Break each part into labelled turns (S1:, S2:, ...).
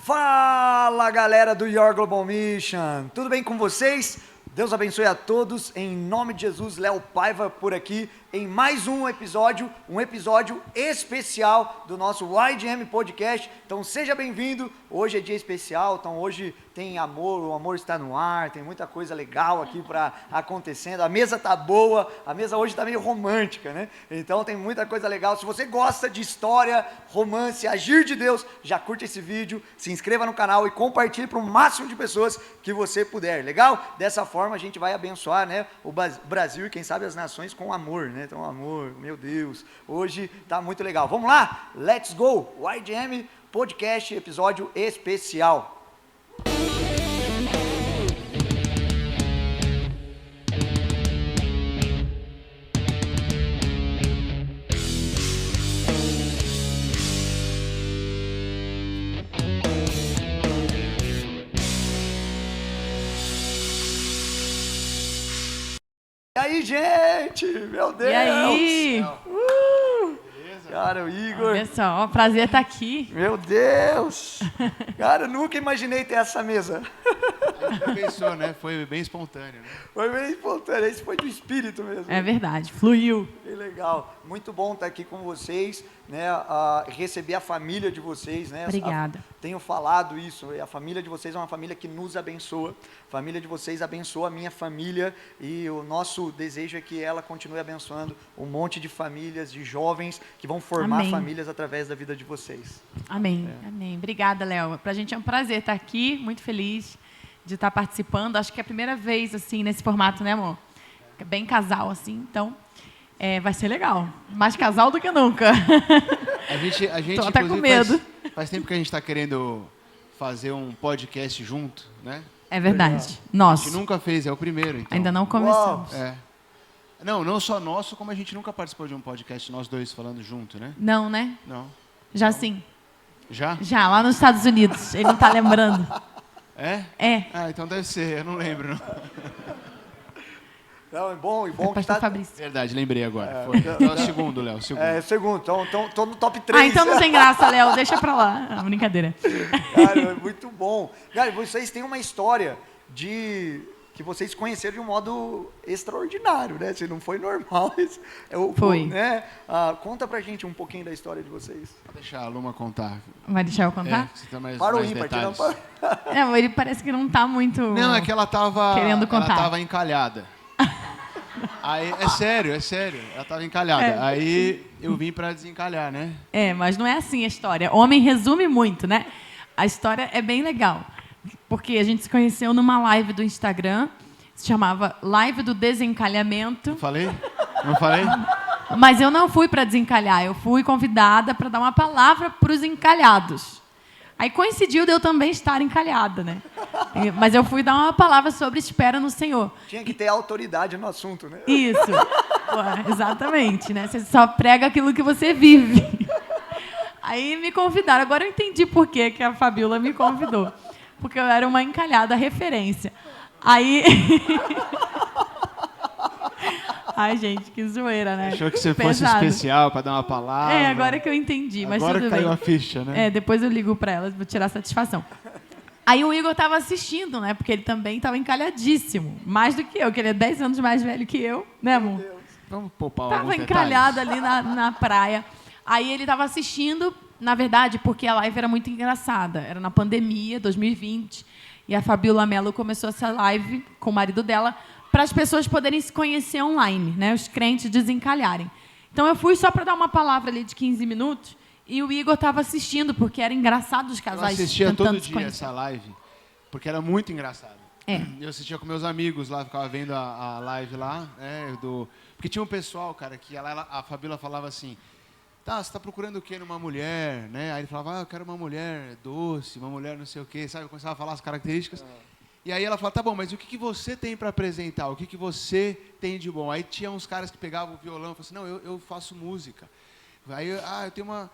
S1: Fala, galera do Your Global Mission, tudo bem com vocês? Deus abençoe a todos, em nome de Jesus. Léo Paiva por aqui, em mais um episódio especial do nosso YGM Podcast. Então seja bem-vindo, hoje é dia especial, então hoje tem amor, o amor está no ar, tem muita coisa legal aqui para acontecendo, a mesa tá boa, a mesa hoje tá meio romântica, né? Então tem muita coisa legal. Se você gosta de história, romance, agir de Deus, já curte esse vídeo, se inscreva no canal e compartilhe para o máximo de pessoas que você puder, legal? Dessa forma a gente vai abençoar, né, o Brasil e quem sabe as nações com amor, né? Então amor, meu Deus, hoje tá muito legal. Vamos lá? Let's go! YGM Podcast, episódio especial. E aí, gente? Meu Deus!
S2: E aí?
S1: Cara, o Igor.
S2: Olha só, prazer estar aqui.
S1: Meu Deus! Cara, eu nunca imaginei ter essa mesa.
S3: A gente pensou, né? Foi bem espontâneo, né?
S1: Foi bem espontâneo, isso foi do espírito mesmo.
S2: É verdade, fluiu.
S1: Que legal. Muito bom estar aqui com vocês, né? Receber a família de vocês, né?
S2: Obrigada.
S1: Tenho falado isso, a família de vocês é uma família que nos abençoa. A família de vocês abençoa a minha família e o nosso desejo é que ela continue abençoando um monte de famílias, de jovens que vão formar
S2: Amém.
S1: famílias através da vida de vocês.
S2: Amém, amém. Obrigada, Léo. Pra gente é um prazer estar aqui, muito feliz de estar participando. Acho que é a primeira vez, assim, nesse formato, né, amor? É bem casal, assim, então vai ser legal. Mais casal do que nunca.
S3: A gente
S2: Tô até com medo.
S3: Faz tempo que a gente está querendo fazer um podcast junto, né?
S2: É verdade.
S3: A gente
S2: Nosso.
S3: nunca fez, é o primeiro, então.
S2: Ainda não começamos.
S3: É. Não só nosso, como a gente nunca participou de um podcast, nós dois falando junto, né?
S2: Não, né?
S3: Não.
S2: Já sim.
S3: Já?
S2: Já, lá nos Estados Unidos. Ele não tá lembrando.
S3: É?
S2: É.
S3: Ah, então deve ser, eu não lembro.
S1: Não, é bom que
S2: Pastor
S1: tá...
S2: Fabrício.
S3: Verdade, lembrei agora. Foi. Então, é o segundo, Léo, o segundo.
S1: É, segundo, então tô no top 3.
S2: Ah, então não tem graça, Léo. Deixa pra lá. Ah, brincadeira.
S1: Cara, é muito bom. Cara, vocês têm uma história que vocês conheceram de um modo extraordinário, né? Se não foi normal.
S2: Foi.
S1: Né? Conta pra gente um pouquinho da história de vocês.
S3: Vou deixar a Luma contar.
S2: Vai deixar eu contar?
S3: Você tem mais
S1: Para o
S3: mais
S1: ímpar,
S3: detalhes.
S2: Ele parece que não tá muito...
S3: Não, é que ela tava...
S2: Querendo contar.
S3: Ela tava encalhada. Aí, é sério. Ela tava encalhada. Aí eu vim pra desencalhar, né?
S2: Mas não é assim a história. Homem resume muito, né? A história é bem legal. Porque a gente se conheceu numa live do Instagram, se chamava Live do Desencalhamento.
S3: Não falei? Não falei?
S2: Mas eu não fui para desencalhar, eu fui convidada para dar uma palavra para os encalhados. Aí coincidiu de eu também estar encalhada, né? Mas eu fui dar uma palavra sobre espera no Senhor.
S1: Tinha que ter autoridade no assunto, né?
S2: Isso. Pô, exatamente, né? Você só prega aquilo que você vive. Aí me convidaram. Agora eu entendi por que a Fabíola me convidou. Porque eu era uma encalhada referência. Aí... Ai, gente, que zoeira, né?
S3: Achou que você fosse especial para dar uma palavra.
S2: Agora que eu entendi, mas
S3: agora
S2: tudo
S3: caiu
S2: bem.
S3: a ficha, né?
S2: Depois eu ligo para elas, vou tirar satisfação. Aí o Igor estava assistindo, né? Porque ele também estava encalhadíssimo. Mais do que eu, que ele é 10 anos mais velho que eu, né, amor?
S3: Vamos poupar
S2: Tava
S3: alguns
S2: encalhado
S3: detalhes.
S2: ali na praia. Aí ele estava assistindo, na verdade, porque a live era muito engraçada. Era na pandemia, 2020. E a Fabíola Mello começou essa live com o marido dela para as pessoas poderem se conhecer online, né? Os crentes desencalharem. Então eu fui só para dar uma palavra ali de 15 minutos e o Igor estava assistindo, porque era engraçado os
S3: Eu
S2: casais
S3: assistia
S2: tentando
S3: todo
S2: se
S3: dia
S2: conhecer.
S3: essa live, porque era muito engraçado.
S2: É.
S3: Eu assistia com meus amigos lá, ficava vendo a live lá, porque tinha um pessoal, cara, que a Fabíola falava assim, tá, você tá procurando o quê numa mulher, né? Aí ele falava, eu quero uma mulher doce, uma mulher não sei o quê, sabe? Eu começava a falar as características. E aí ela falava, tá bom, mas o que você tem para apresentar? O que você tem de bom? Aí tinha uns caras que pegavam o violão e falavam assim, não, eu faço música. Aí, eu tenho uma...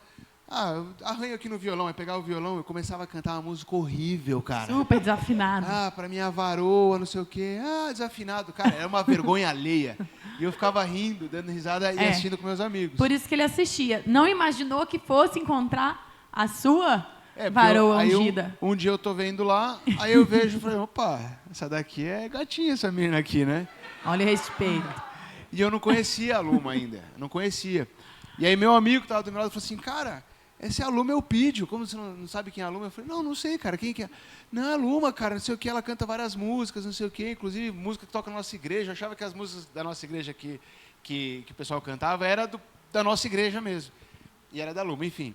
S3: eu arranho aqui no violão. Aí pegava o violão, eu começava a cantar uma música horrível, cara.
S2: Super desafinado.
S3: Pra minha varoa, não sei o quê. Desafinado. Cara, era uma vergonha alheia. E eu ficava rindo, dando risada e assistindo com meus amigos.
S2: Por isso que ele assistia. Não imaginou que fosse encontrar a sua Varoa
S3: aí
S2: ungida.
S3: Um dia eu tô vendo lá, aí eu vejo e falei, opa, essa daqui é gatinha, essa menina aqui, né?
S2: Olha o respeito.
S3: E eu não conhecia a Luma ainda, não conhecia. E aí meu amigo que estava do meu lado falou assim, cara, essa é a Luma Elpidio, como você não sabe quem é a Luma? Eu falei, não sei, cara, quem que é? Não, é a Luma, cara, não sei o que, ela canta várias músicas, não sei o que, inclusive música que toca na nossa igreja. Eu achava que as músicas da nossa igreja que o pessoal cantava era da nossa igreja mesmo. E era da Luma, enfim.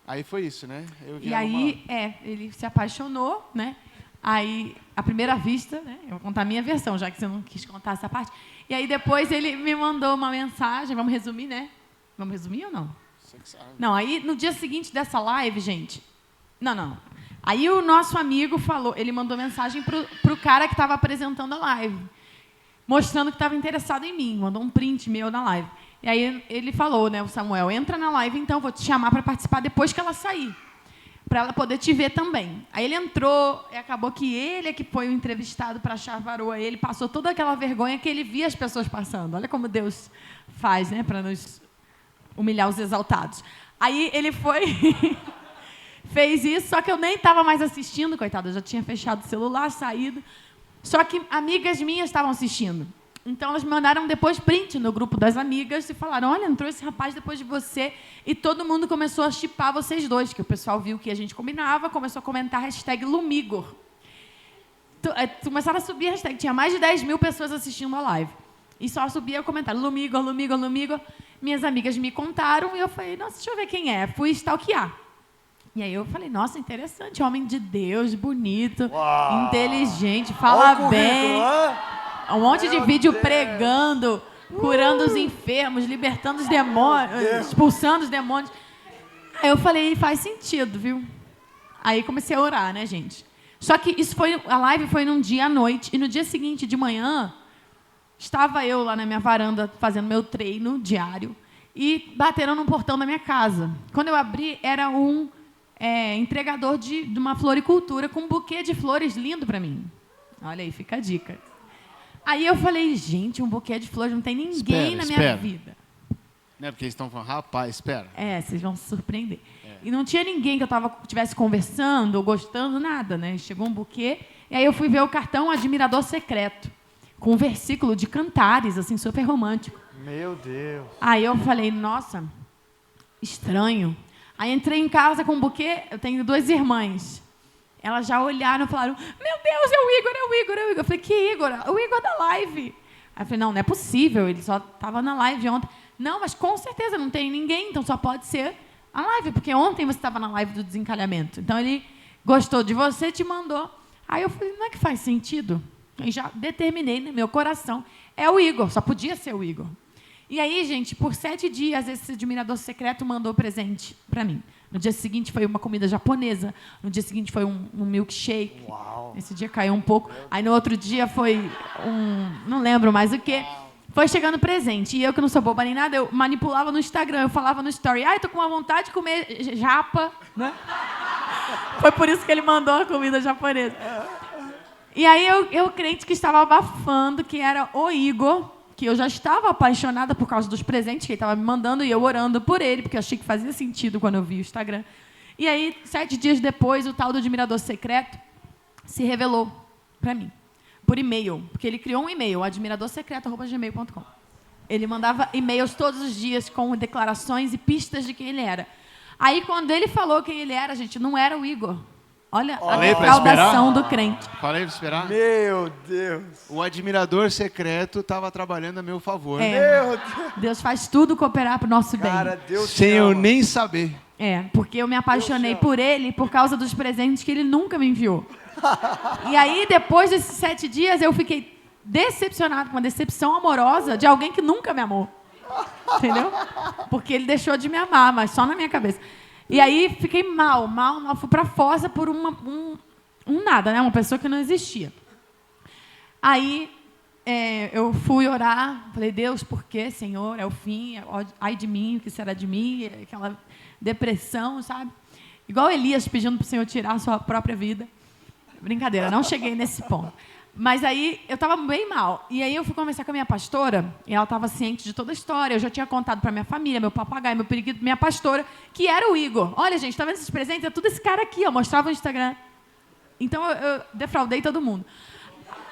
S3: Aí foi isso, né?
S2: E aí, ele se apaixonou, né? Aí, à primeira vista, né? Eu vou contar a minha versão, já que você não quis contar essa parte. E aí, depois, ele me mandou uma mensagem. Vamos resumir, né? Vamos resumir ou não?
S3: Você que sabe.
S2: Não, aí, no dia seguinte dessa live, gente... Não. Aí, o nosso amigo falou... Ele mandou mensagem pro cara que estava apresentando a live, mostrando que estava interessado em mim. Mandou um print meu na live. E aí, ele falou, né, o Samuel, entra na live, então, vou te chamar para participar depois que ela sair, para ela poder te ver também. Aí ele entrou, e acabou que ele é que foi o entrevistado para achar varoa. Ele passou toda aquela vergonha que ele via as pessoas passando. Olha como Deus faz, né, para nos humilhar os exaltados. Aí ele foi, fez isso, só que eu nem estava mais assistindo, coitada, eu já tinha fechado o celular, saído. Só que amigas minhas estavam assistindo. Então, elas me mandaram depois print no grupo das amigas e falaram, olha, entrou esse rapaz depois de você. E todo mundo começou a shippar vocês dois, que o pessoal viu que a gente combinava, começou a comentar hashtag Lumigor. Começaram a subir a hashtag, tinha mais de 10 mil pessoas assistindo a live. E só subia o comentário, Lumigor, Lumigor, Lumigor. Minhas amigas me contaram e eu falei, nossa, deixa eu ver quem é. Fui stalkear. E aí eu falei, nossa, interessante, homem de Deus, bonito, inteligente, fala bem. Um monte de vídeo pregando, curando os enfermos, libertando os demônios, expulsando os demônios. Aí eu falei, faz sentido, viu? Aí comecei a orar, né, gente? Só que a live foi num dia à noite, e no dia seguinte, de manhã, estava eu lá na minha varanda fazendo meu treino diário, e bateram no portão da minha casa. Quando eu abri, era um entregador de uma floricultura com um buquê de flores lindo para mim. Olha aí, fica a dica. Aí eu falei, gente, um buquê de flores, não tem ninguém na minha vida.
S3: Não é porque eles estão falando, rapaz, espera.
S2: Vocês vão se surpreender. E não tinha ninguém que eu estivesse conversando ou gostando, nada, né? Chegou um buquê, e aí eu fui ver o cartão Admirador Secreto, com um versículo de Cantares, assim, super romântico.
S1: Meu Deus.
S2: Aí eu falei, nossa, estranho. Aí entrei em casa com um buquê, eu tenho 2 irmãs. Elas já olharam e falaram, meu Deus, é o Igor, é o Igor, é o Igor. Eu falei, que Igor? O Igor da live. Aí eu falei, não é possível, ele só estava na live ontem. Não, mas com certeza não tem ninguém, então só pode ser a live, porque ontem você estava na live do desencalhamento. Então ele gostou de você, te mandou. Aí eu falei, não é que faz sentido? Aí já determinei no meu coração, é o Igor, só podia ser o Igor. E aí, gente, por 7 dias, esse admirador secreto mandou presente para mim. No dia seguinte foi uma comida japonesa. No dia seguinte foi um milkshake.
S1: Uau.
S2: Esse dia caiu um pouco. Aí no outro dia foi não lembro mais o quê. Foi chegando presente. E eu, que não sou boba nem nada, eu manipulava no Instagram. Eu falava no story, tô com uma vontade de comer japa. Né? Foi por isso que ele mandou a comida japonesa. E aí eu crente que estava abafando que era o Igor, que eu já estava apaixonada por causa dos presentes que ele estava me mandando e eu orando por ele, porque eu achei que fazia sentido quando eu vi o Instagram. E aí, 7 dias depois, o tal do Admirador Secreto se revelou para mim, por e-mail, porque ele criou um e-mail, admiradorsecreto@gmail.com. Ele mandava e-mails todos os dias com declarações e pistas de quem ele era. Aí, quando ele falou quem ele era, gente, não era o Igor. Olha a defraudação do crente.
S3: Falei para esperar?
S1: Meu Deus.
S3: O admirador secreto estava trabalhando a meu favor.
S1: Meu Deus.
S2: Deus faz tudo cooperar para o nosso bem.
S1: Cara, Deus
S3: Sem
S1: te
S3: eu
S1: ama.
S3: nem saber.
S2: Porque eu me apaixonei por ele por causa dos presentes que ele nunca me enviou. E aí, depois desses 7 dias, eu fiquei decepcionada, com uma decepção amorosa de alguém que nunca me amou. Entendeu? Porque ele deixou de me amar, mas só na minha cabeça. E aí, fiquei mal. Fui pra fossa por nada, né? Uma pessoa que não existia. Aí, eu fui orar, falei, Deus, por quê, Senhor? É o fim, ai de mim, o que será de mim? Aquela depressão, sabe? Igual Elias pedindo para o Senhor tirar a sua própria vida. Brincadeira, não cheguei nesse ponto. Mas aí eu estava bem mal. E aí eu fui conversar com a minha pastora, e ela estava ciente de toda a história. Eu já tinha contado para minha família, meu papagaio, meu periquito, minha pastora, que era o Igor. Olha, gente, tá vendo esses presentes? É tudo esse cara aqui, ó. Mostrava no Instagram. Então eu defraudei todo mundo.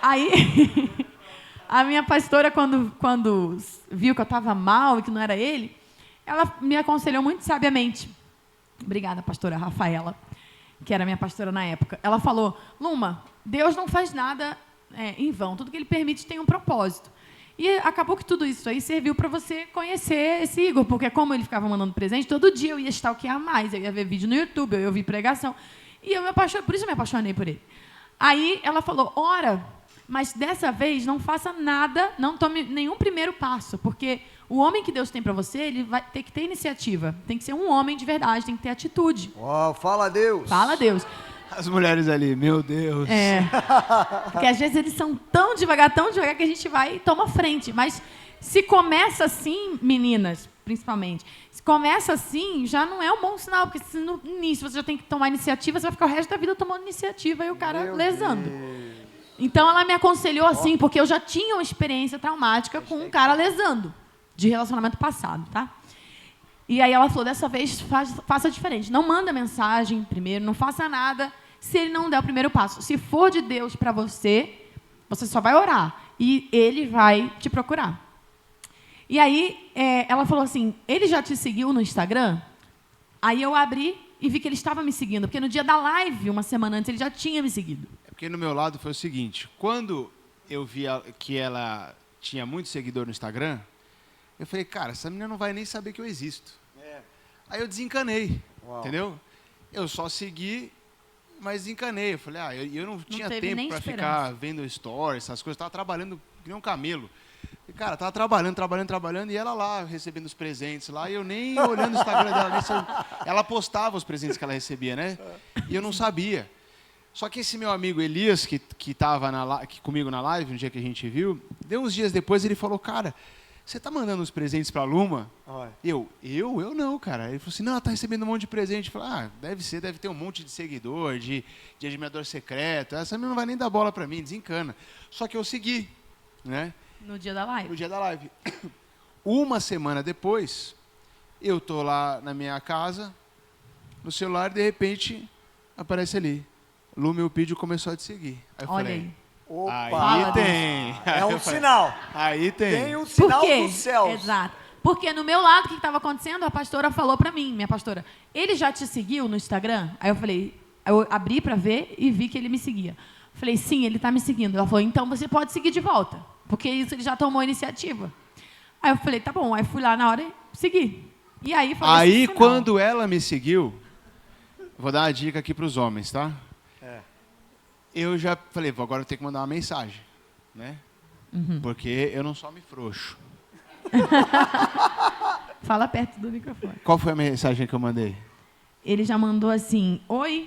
S2: Aí a minha pastora, quando viu que eu estava mal e que não era ele, ela me aconselhou muito sabiamente. Obrigada, pastora Rafaela, que era minha pastora na época. Ela falou: Luma, Deus não faz nada em vão. Tudo que Ele permite tem um propósito. E acabou que tudo isso aí serviu para você conhecer esse Igor, porque como ele ficava mandando presente, todo dia eu ia stalkear mais, eu ia ver vídeo no YouTube, eu ia ouvir pregação. E eu me apaixonei, por isso eu me apaixonei por ele. Aí ela falou: ora, mas dessa vez não faça nada, não tome nenhum primeiro passo, porque o homem que Deus tem para você, ele vai ter que ter iniciativa. Tem que ser um homem de verdade, tem que ter atitude.
S1: Uau, fala a Deus.
S2: Fala a Deus.
S3: As mulheres ali, meu Deus.
S2: Porque às vezes eles são tão devagar que a gente vai e toma frente. Mas se começa assim, meninas, principalmente, se começa assim, já não é um bom sinal, porque se no início você já tem que tomar iniciativa, você vai ficar o resto da vida tomando iniciativa e o cara lesando. Então ela me aconselhou assim, porque eu já tinha uma experiência traumática com um cara lesando, de relacionamento passado, tá? E aí ela falou: dessa vez faça diferente. Não manda mensagem primeiro, não faça nada se ele não der o primeiro passo. Se for de Deus para você, você só vai orar e ele vai te procurar. E aí ela falou assim: ele já te seguiu no Instagram? Aí eu abri e vi que ele estava me seguindo, porque no dia da live, uma semana antes, ele já tinha me seguido.
S3: É porque no meu lado foi o seguinte: quando eu vi que ela tinha muito seguidor no Instagram, eu falei, cara, essa menina não vai nem saber que eu existo. Aí eu desencanei, entendeu? Eu só segui, mas desencanei. Eu falei, eu não tinha tempo para ficar vendo stories, essas coisas. Estava trabalhando que nem um camelo. E, cara, estava trabalhando, e ela lá, recebendo os presentes lá, e eu nem olhando o Instagram dela. Ela postava os presentes que ela recebia, né? E eu não sabia. Só que esse meu amigo Elias, que estava comigo na live, no dia que a gente viu, deu uns dias depois, ele falou: cara, você tá mandando os presentes pra Luma? Eu não, cara. Ele falou assim: não, ela tá recebendo um monte de presente. Eu falei: deve ter um monte de seguidor, de admirador secreto. Essa menina não vai nem dar bola pra mim, desencana. Só que eu segui, né?
S2: No dia da live.
S3: No dia da live. Uma semana depois, eu tô lá na minha casa, no celular, e de repente, aparece ali: Luma Eupídio começou a te seguir. Aí eu
S2: Olha
S3: falei:
S2: aí.
S1: Opa!
S3: Aí tem.
S1: É um sinal.
S3: Aí tem.
S1: Tem um sinal
S2: Por quê?
S1: dos céus.
S2: Exato. Porque no meu lado, o que estava acontecendo? A pastora falou para mim, minha pastora: ele já te seguiu no Instagram? Aí eu falei, eu abri para ver e vi que ele me seguia. Falei: sim, ele está me seguindo. Ela falou: então você pode seguir de volta, porque isso ele já tomou iniciativa. Aí eu falei: tá bom. Aí fui lá na hora e segui. E aí foi
S3: Aí
S2: esse sinal.
S3: quando ela me seguiu, vou dar uma dica aqui para os homens, tá? Eu já falei: agora eu tenho que mandar uma mensagem, né? Porque eu não só me frouxo.
S2: Fala perto do microfone.
S3: Qual foi a mensagem que eu mandei?
S2: Ele já mandou assim: oi,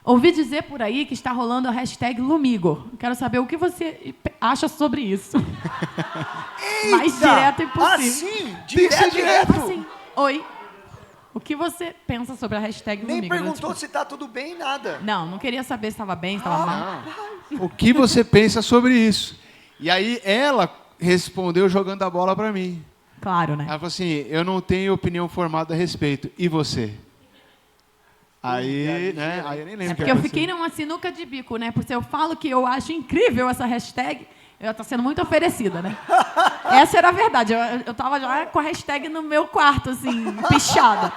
S2: ouvi dizer por aí que está rolando a hashtag Lumigor. Quero saber o que você acha sobre isso. Mais direto impossível.
S1: Assim? Direto?
S2: Assim, oi, o que você pensa sobre a hashtag
S1: Nem
S2: Lumigor?
S1: perguntou se tá tudo bem, nada.
S2: Não queria saber se estava bem, se estava mal.
S3: O que você pensa sobre isso? E aí ela respondeu jogando a bola para mim.
S2: Claro, né?
S3: Ela falou assim: eu não tenho opinião formada a respeito. E você? Aí, né? Aí eu nem lembro.
S2: É porque eu fiquei numa sinuca de bico, né? Porque eu falo que eu acho incrível essa hashtag, eu tô sendo muito oferecida, né? Essa era a verdade. Eu tava já com a hashtag no meu quarto, assim, pichada.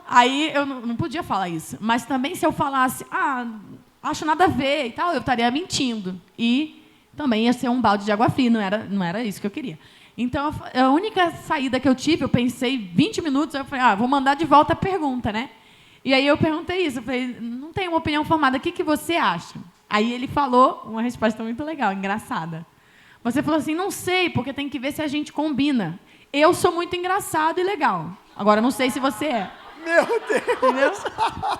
S2: Aí eu não podia falar isso. Mas também se eu falasse, acho nada a ver e tal, eu estaria mentindo. E também ia ser um balde de água fria, não era isso que eu queria. Então, a única saída que eu tive, eu pensei 20 minutos, eu falei, vou mandar de volta a pergunta, né? E aí eu perguntei isso, eu falei: não tenho uma opinião formada, o que você acha? Aí ele falou uma resposta muito legal, engraçada. Você falou assim: não sei, porque tem que ver se a gente combina. Eu sou muito engraçado e legal. Agora, não sei se você é.
S1: Meu Deus!
S2: Entendeu?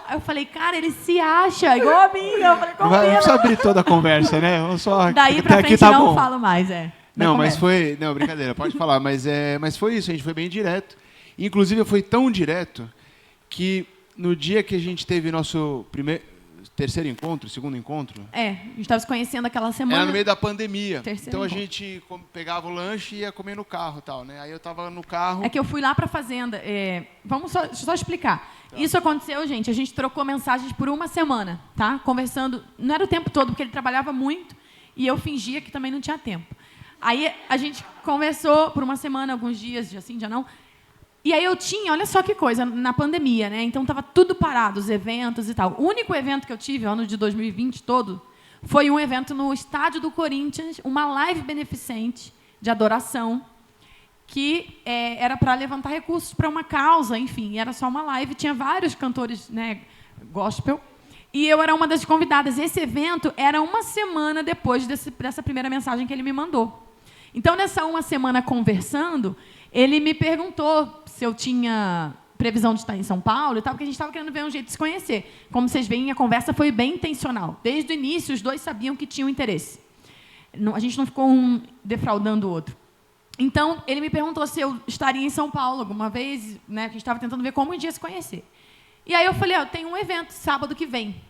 S2: Aí eu falei: cara, ele se acha igual a mim. Eu falei:
S3: Não
S2: combina.
S3: precisa abrir toda a conversa, né? Vamos só...
S2: Daí pra
S3: aqui
S2: frente
S3: tá
S2: não
S3: bom.
S2: falo mais,
S3: Não, mas foi... Não, brincadeira, pode falar. Mas foi isso, a gente foi bem direto. Inclusive, foi tão direto que no dia que a gente teve nosso primeiro... terceiro encontro, segundo encontro?
S2: A gente estava se conhecendo aquela semana.
S3: Era no meio da pandemia.
S2: Terceiro
S3: Então a
S2: encontro.
S3: gente pegava o lanche e ia comer no carro e tal, né? Aí eu tava no carro.
S2: É que eu fui lá para a fazenda. Deixa eu só explicar. Isso aconteceu, gente. A gente trocou mensagens por uma semana, tá? Conversando. Não era o tempo todo, porque ele trabalhava muito e eu fingia que também não tinha tempo. Aí a gente conversou por uma semana, alguns dias, dia sim, dia não. E aí eu tinha, olha só que coisa, na pandemia, né? Então estava tudo parado, os eventos e tal. O único evento que eu tive, ano de 2020 todo, foi um evento no estádio do Corinthians, uma live beneficente de adoração, que era para levantar recursos para uma causa, enfim, era só uma live, tinha vários cantores, né, gospel, e eu era uma das convidadas. Esse evento era uma semana depois dessa primeira mensagem que ele me mandou. Então, nessa uma semana conversando, ele me perguntou se eu tinha previsão de estar em São Paulo e tal, porque a gente estava querendo ver um jeito de se conhecer. Como vocês veem, a conversa foi bem intencional. Desde o início, os dois sabiam que tinham interesse. A gente não ficou um defraudando o outro. Então, ele me perguntou se eu estaria em São Paulo alguma vez, né, que a gente estava tentando ver como um dia se conhecer. E aí eu falei, tem um evento sábado que vem.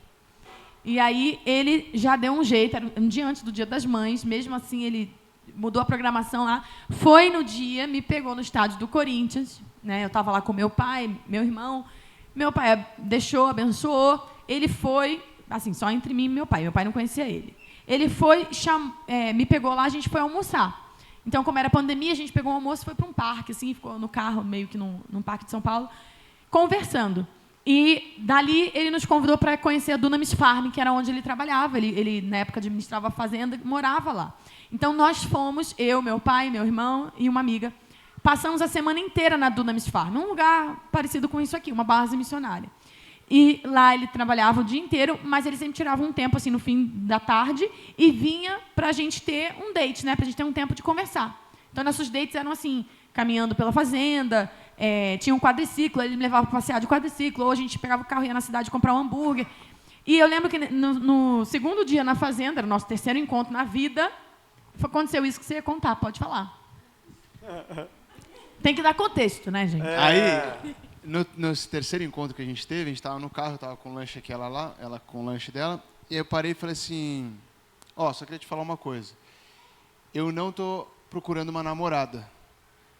S2: E aí ele já deu um jeito, era um dia antes do Dia das Mães, mesmo assim ele mudou a programação lá, foi no dia, me pegou no estádio do Corinthians, né, eu estava lá com meu pai, meu irmão, meu pai deixou, abençoou, ele foi, assim, só entre mim e meu pai não conhecia ele. Ele foi, me pegou lá, a gente foi almoçar. Então, como era pandemia, a gente pegou um almoço e foi para um parque, assim, ficou no carro, meio que num parque de São Paulo, conversando. E, dali, ele nos convidou para conhecer a Dunamis Farm, que era onde ele trabalhava. Ele, na época, administrava a fazenda e morava lá. Então, nós fomos, eu, meu pai, meu irmão e uma amiga, passamos a semana inteira na Dunamis Farm, um lugar parecido com isso aqui, uma base missionária. E lá ele trabalhava o dia inteiro, mas ele sempre tirava um tempo, assim, no fim da tarde, e vinha para a gente ter um date, né, para a gente ter um tempo de conversar. Então, nossos dates eram assim, caminhando pela fazenda, tinha um quadriciclo, ele me levava para passear de quadriciclo, ou a gente pegava o carro e ia na cidade comprar um hambúrguer. E eu lembro que no segundo dia na fazenda, era o nosso terceiro encontro na vida, aconteceu isso que você ia contar, pode falar. Tem que dar contexto, né, gente?
S3: Aí, no terceiro encontro que a gente teve, a gente estava no carro, eu estava com o lanche aqui, ela com o lanche dela, e eu parei e falei assim, só queria te falar uma coisa. Eu não estou procurando uma namorada,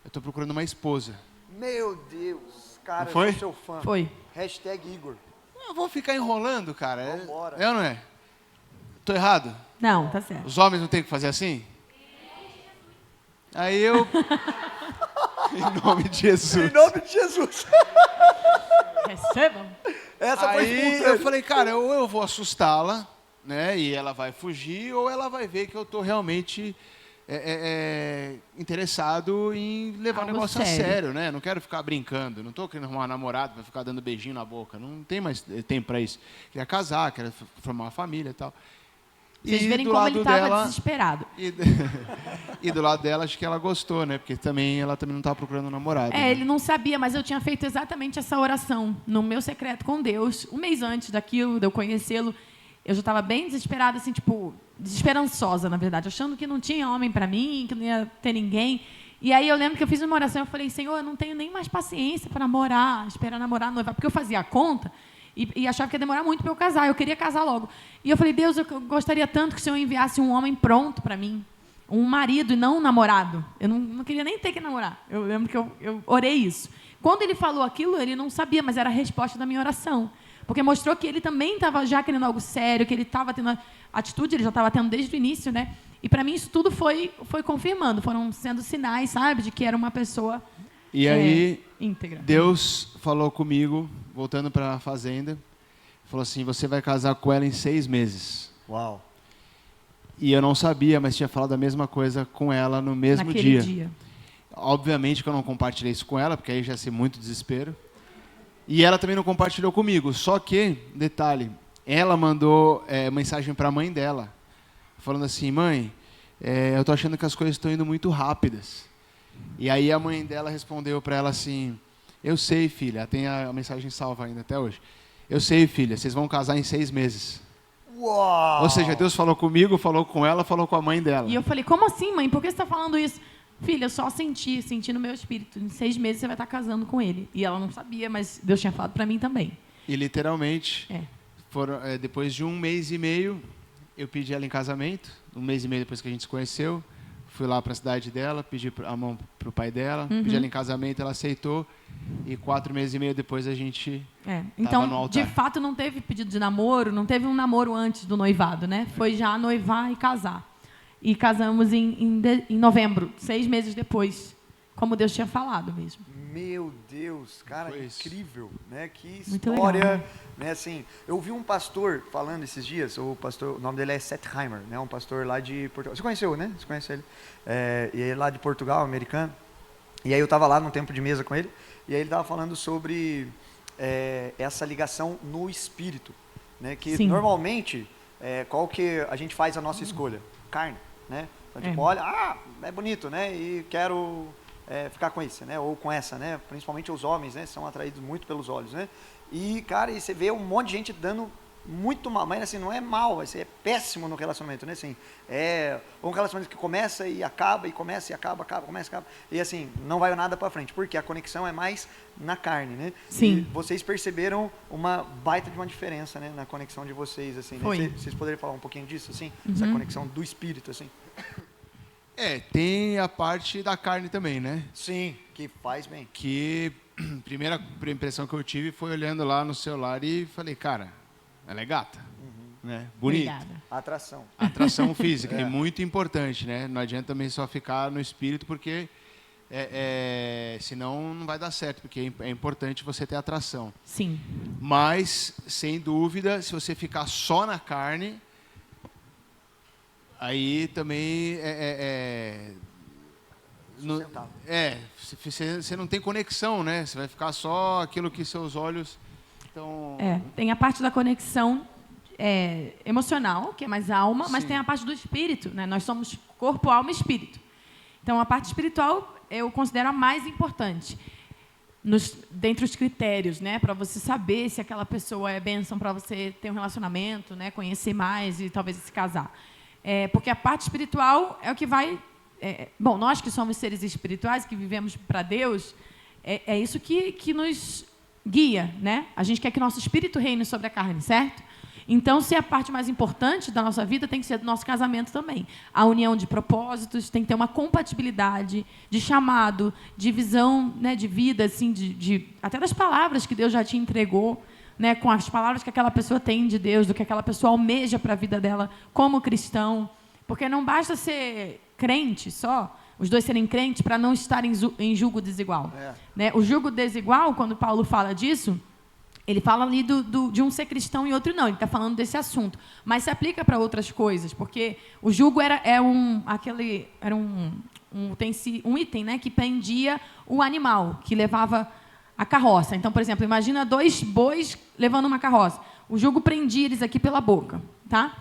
S3: eu estou procurando uma esposa.
S1: Meu Deus, cara,
S3: não foi?
S1: Eu sou seu fã.
S2: Foi.
S1: Hashtag Igor.
S3: Eu vou ficar enrolando, cara.
S1: Vambora.
S3: É ou não é? Tô errado?
S2: Não, tá certo.
S3: Os homens não têm que fazer assim? Aí eu... em nome de Jesus.
S1: Em nome de Jesus.
S2: Recebam.
S1: Essa foi
S3: Aí
S1: espontânea.
S3: eu falei, cara, ou eu vou assustá-la, né, e ela vai fugir, ou ela vai ver que eu tô realmente interessado em levar o
S2: Algo
S3: negócio a
S2: sério.
S3: sério, né? Não quero ficar brincando, não tô querendo arrumar uma namorada para ficar dando beijinho na boca, não tem mais tempo para isso. Queria casar, queria formar uma família e tal.
S2: Vocês
S3: E
S2: verem
S3: do
S2: como
S3: lado
S2: ele estava
S3: dela-
S2: desesperado.
S3: E do lado dela, acho que ela gostou, né? Porque ela também não estava procurando um namorado. né?
S2: Ele não sabia, mas eu tinha feito exatamente essa oração no meu secreto com Deus. Um mês antes daquilo, de eu conhecê-lo, eu já estava bem desesperada, assim, tipo, desesperançosa, na verdade, achando que não tinha homem para mim, que não ia ter ninguém. E aí eu lembro que eu fiz uma oração, eu falei, Senhor, eu não tenho nem mais paciência para namorar, esperar namorar, noivar, porque eu fazia a conta e achava que ia demorar muito para eu casar, eu queria casar logo. E eu falei, Deus, eu gostaria tanto que o Senhor enviasse um homem pronto para mim, um marido e não um namorado. Eu não queria nem ter que namorar. Eu lembro que eu orei isso. Quando ele falou aquilo, ele não sabia, mas era a resposta da minha oração. Porque mostrou que ele também estava já querendo algo sério, que ele estava tendo a atitude, ele já estava tendo desde o início, né? E para mim isso tudo foi confirmando, foram sendo sinais, sabe, de que era uma pessoa
S3: E aí,
S2: íntegra.
S3: Deus falou comigo, voltando para a fazenda, falou assim, você vai casar com ela em 6 meses.
S1: Uau.
S3: E eu não sabia, mas tinha falado a mesma coisa com ela no mesmo
S2: Naquele dia.
S3: Obviamente que eu não compartilhei isso com ela, porque aí já ia ser muito desespero. E ela também não compartilhou comigo. Só que, detalhe, ela mandou mensagem para a mãe dela, falando assim, mãe, eu tô achando que as coisas estão indo muito rápidas. E aí a mãe dela respondeu para ela assim, eu sei, filha, tem a mensagem salva ainda até hoje. Eu sei, filha, vocês vão casar em 6 meses.
S1: Uau.
S3: Ou seja, Deus falou comigo, falou com ela, falou com a mãe dela.
S2: E eu falei, como assim, mãe? Por que você está falando isso? Filha, eu só senti no meu espírito. Em 6 meses você vai estar casando com ele. E ela não sabia, mas Deus tinha falado para mim também.
S3: E literalmente, depois de 1 mês e meio, eu pedi ela em casamento. 1 mês e meio depois que a gente se conheceu. Fui lá para a cidade dela, pedi a mão para o pai dela, pedi ela em casamento, ela aceitou. E 4 meses e meio depois a gente
S2: então,
S3: no altar.
S2: de fato, não teve pedido de namoro, não teve um namoro antes do noivado, né? Foi já noivar e casar. E casamos em novembro, 6 meses depois, como Deus tinha falado mesmo.
S1: Meu Deus, cara,
S3: Foi isso.
S1: incrível, né? Que
S2: Muito
S1: história,
S2: legal,
S1: né? Assim, eu vi um pastor falando esses dias, o nome dele é Seth Heimer, né? Um pastor lá de Portugal. Você conheceu, né? Você conhece ele? E ele é lá de Portugal, americano. E aí eu estava lá num tempo de mesa com ele, e aí ele estava falando sobre essa ligação no espírito, né? Que
S2: Sim.
S1: normalmente, qual que a gente faz a nossa escolha? Carne, né? Então, tipo, olha, é bonito, né? E quero ficar com esse, né? Ou com essa, né? Principalmente os homens, né? São atraídos muito pelos olhos, né? E, cara, e você vê um monte de gente dando muito mal, mas assim, não é mal, assim, é péssimo no relacionamento, né? Assim, um relacionamento que começa e acaba, e começa e acaba, começa e acaba, e assim, não vai nada pra frente, porque a conexão é mais na carne, né?
S2: Sim.
S1: E vocês perceberam uma baita de uma diferença, né? Na conexão de vocês, assim, né? Vocês poderiam falar um pouquinho disso, assim? Essa conexão do espírito, assim?
S3: Tem a parte da carne também, né?
S1: Sim, que faz bem.
S3: Que a primeira impressão que eu tive foi olhando lá no celular e falei, cara, ela é gata, né? Bonita.
S2: Obrigada.
S1: Atração.
S3: Atração física é muito importante, né? Não adianta também só ficar no espírito, porque senão não vai dar certo, porque é importante você ter atração.
S2: Sim.
S3: Mas, sem dúvida, se você ficar só na carne, aí também você não tem conexão, né? Você vai ficar só aquilo que seus olhos estão...
S2: Tem a parte da conexão emocional, que é mais alma, mas tem a parte do espírito, né? Nós somos corpo, alma e espírito. Então, a parte espiritual eu considero a mais importante dentre os critérios, né? Para você saber se aquela pessoa é bênção para você ter um relacionamento, né? Conhecer mais e talvez se casar. Porque a parte espiritual é o que vai... bom, nós que somos seres espirituais, que vivemos para Deus, é isso que nos guia, né? A gente quer que nosso espírito reine sobre a carne, certo? Então, se a parte mais importante da nossa vida tem que ser do nosso casamento também. A união de propósitos, tem que ter uma compatibilidade de chamado, de visão, né, de vida, assim, até das palavras que Deus já te entregou, né, com as palavras que aquela pessoa tem de Deus, do que aquela pessoa almeja para a vida dela como cristão. Porque não basta ser crente só, os dois serem crentes, para não estarem em julgo desigual. Né? O julgo desigual, quando Paulo fala disso, ele fala ali de um ser cristão e outro não. Ele está falando desse assunto. Mas se aplica para outras coisas, porque o jugo era um item, né, que prendia o animal, que levava a carroça. Então, por exemplo, imagina 2 bois levando uma carroça. O jugo prendia eles aqui pela boca. Tá?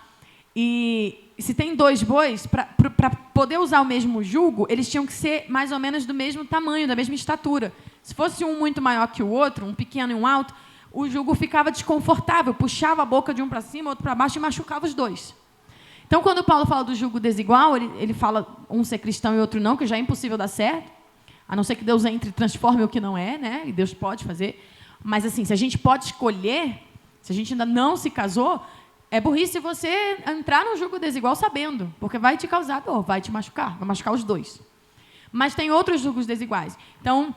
S2: E se tem 2 bois, para poder usar o mesmo jugo, eles tinham que ser mais ou menos do mesmo tamanho, da mesma estatura. Se fosse um muito maior que o outro, um pequeno e um alto, o jugo ficava desconfortável, puxava a boca de um para cima, outro para baixo e machucava os dois. Então, quando Paulo fala do jugo desigual, ele fala um ser cristão e outro não, que já é impossível dar certo, a não ser que Deus entre e transforme o que não é, né? E Deus pode fazer. Mas, assim, se a gente pode escolher, se a gente ainda não se casou, é burrice você entrar num jugo desigual sabendo, porque vai te causar dor, vai te machucar, vai machucar os dois. Mas tem outros jugos desiguais. Então,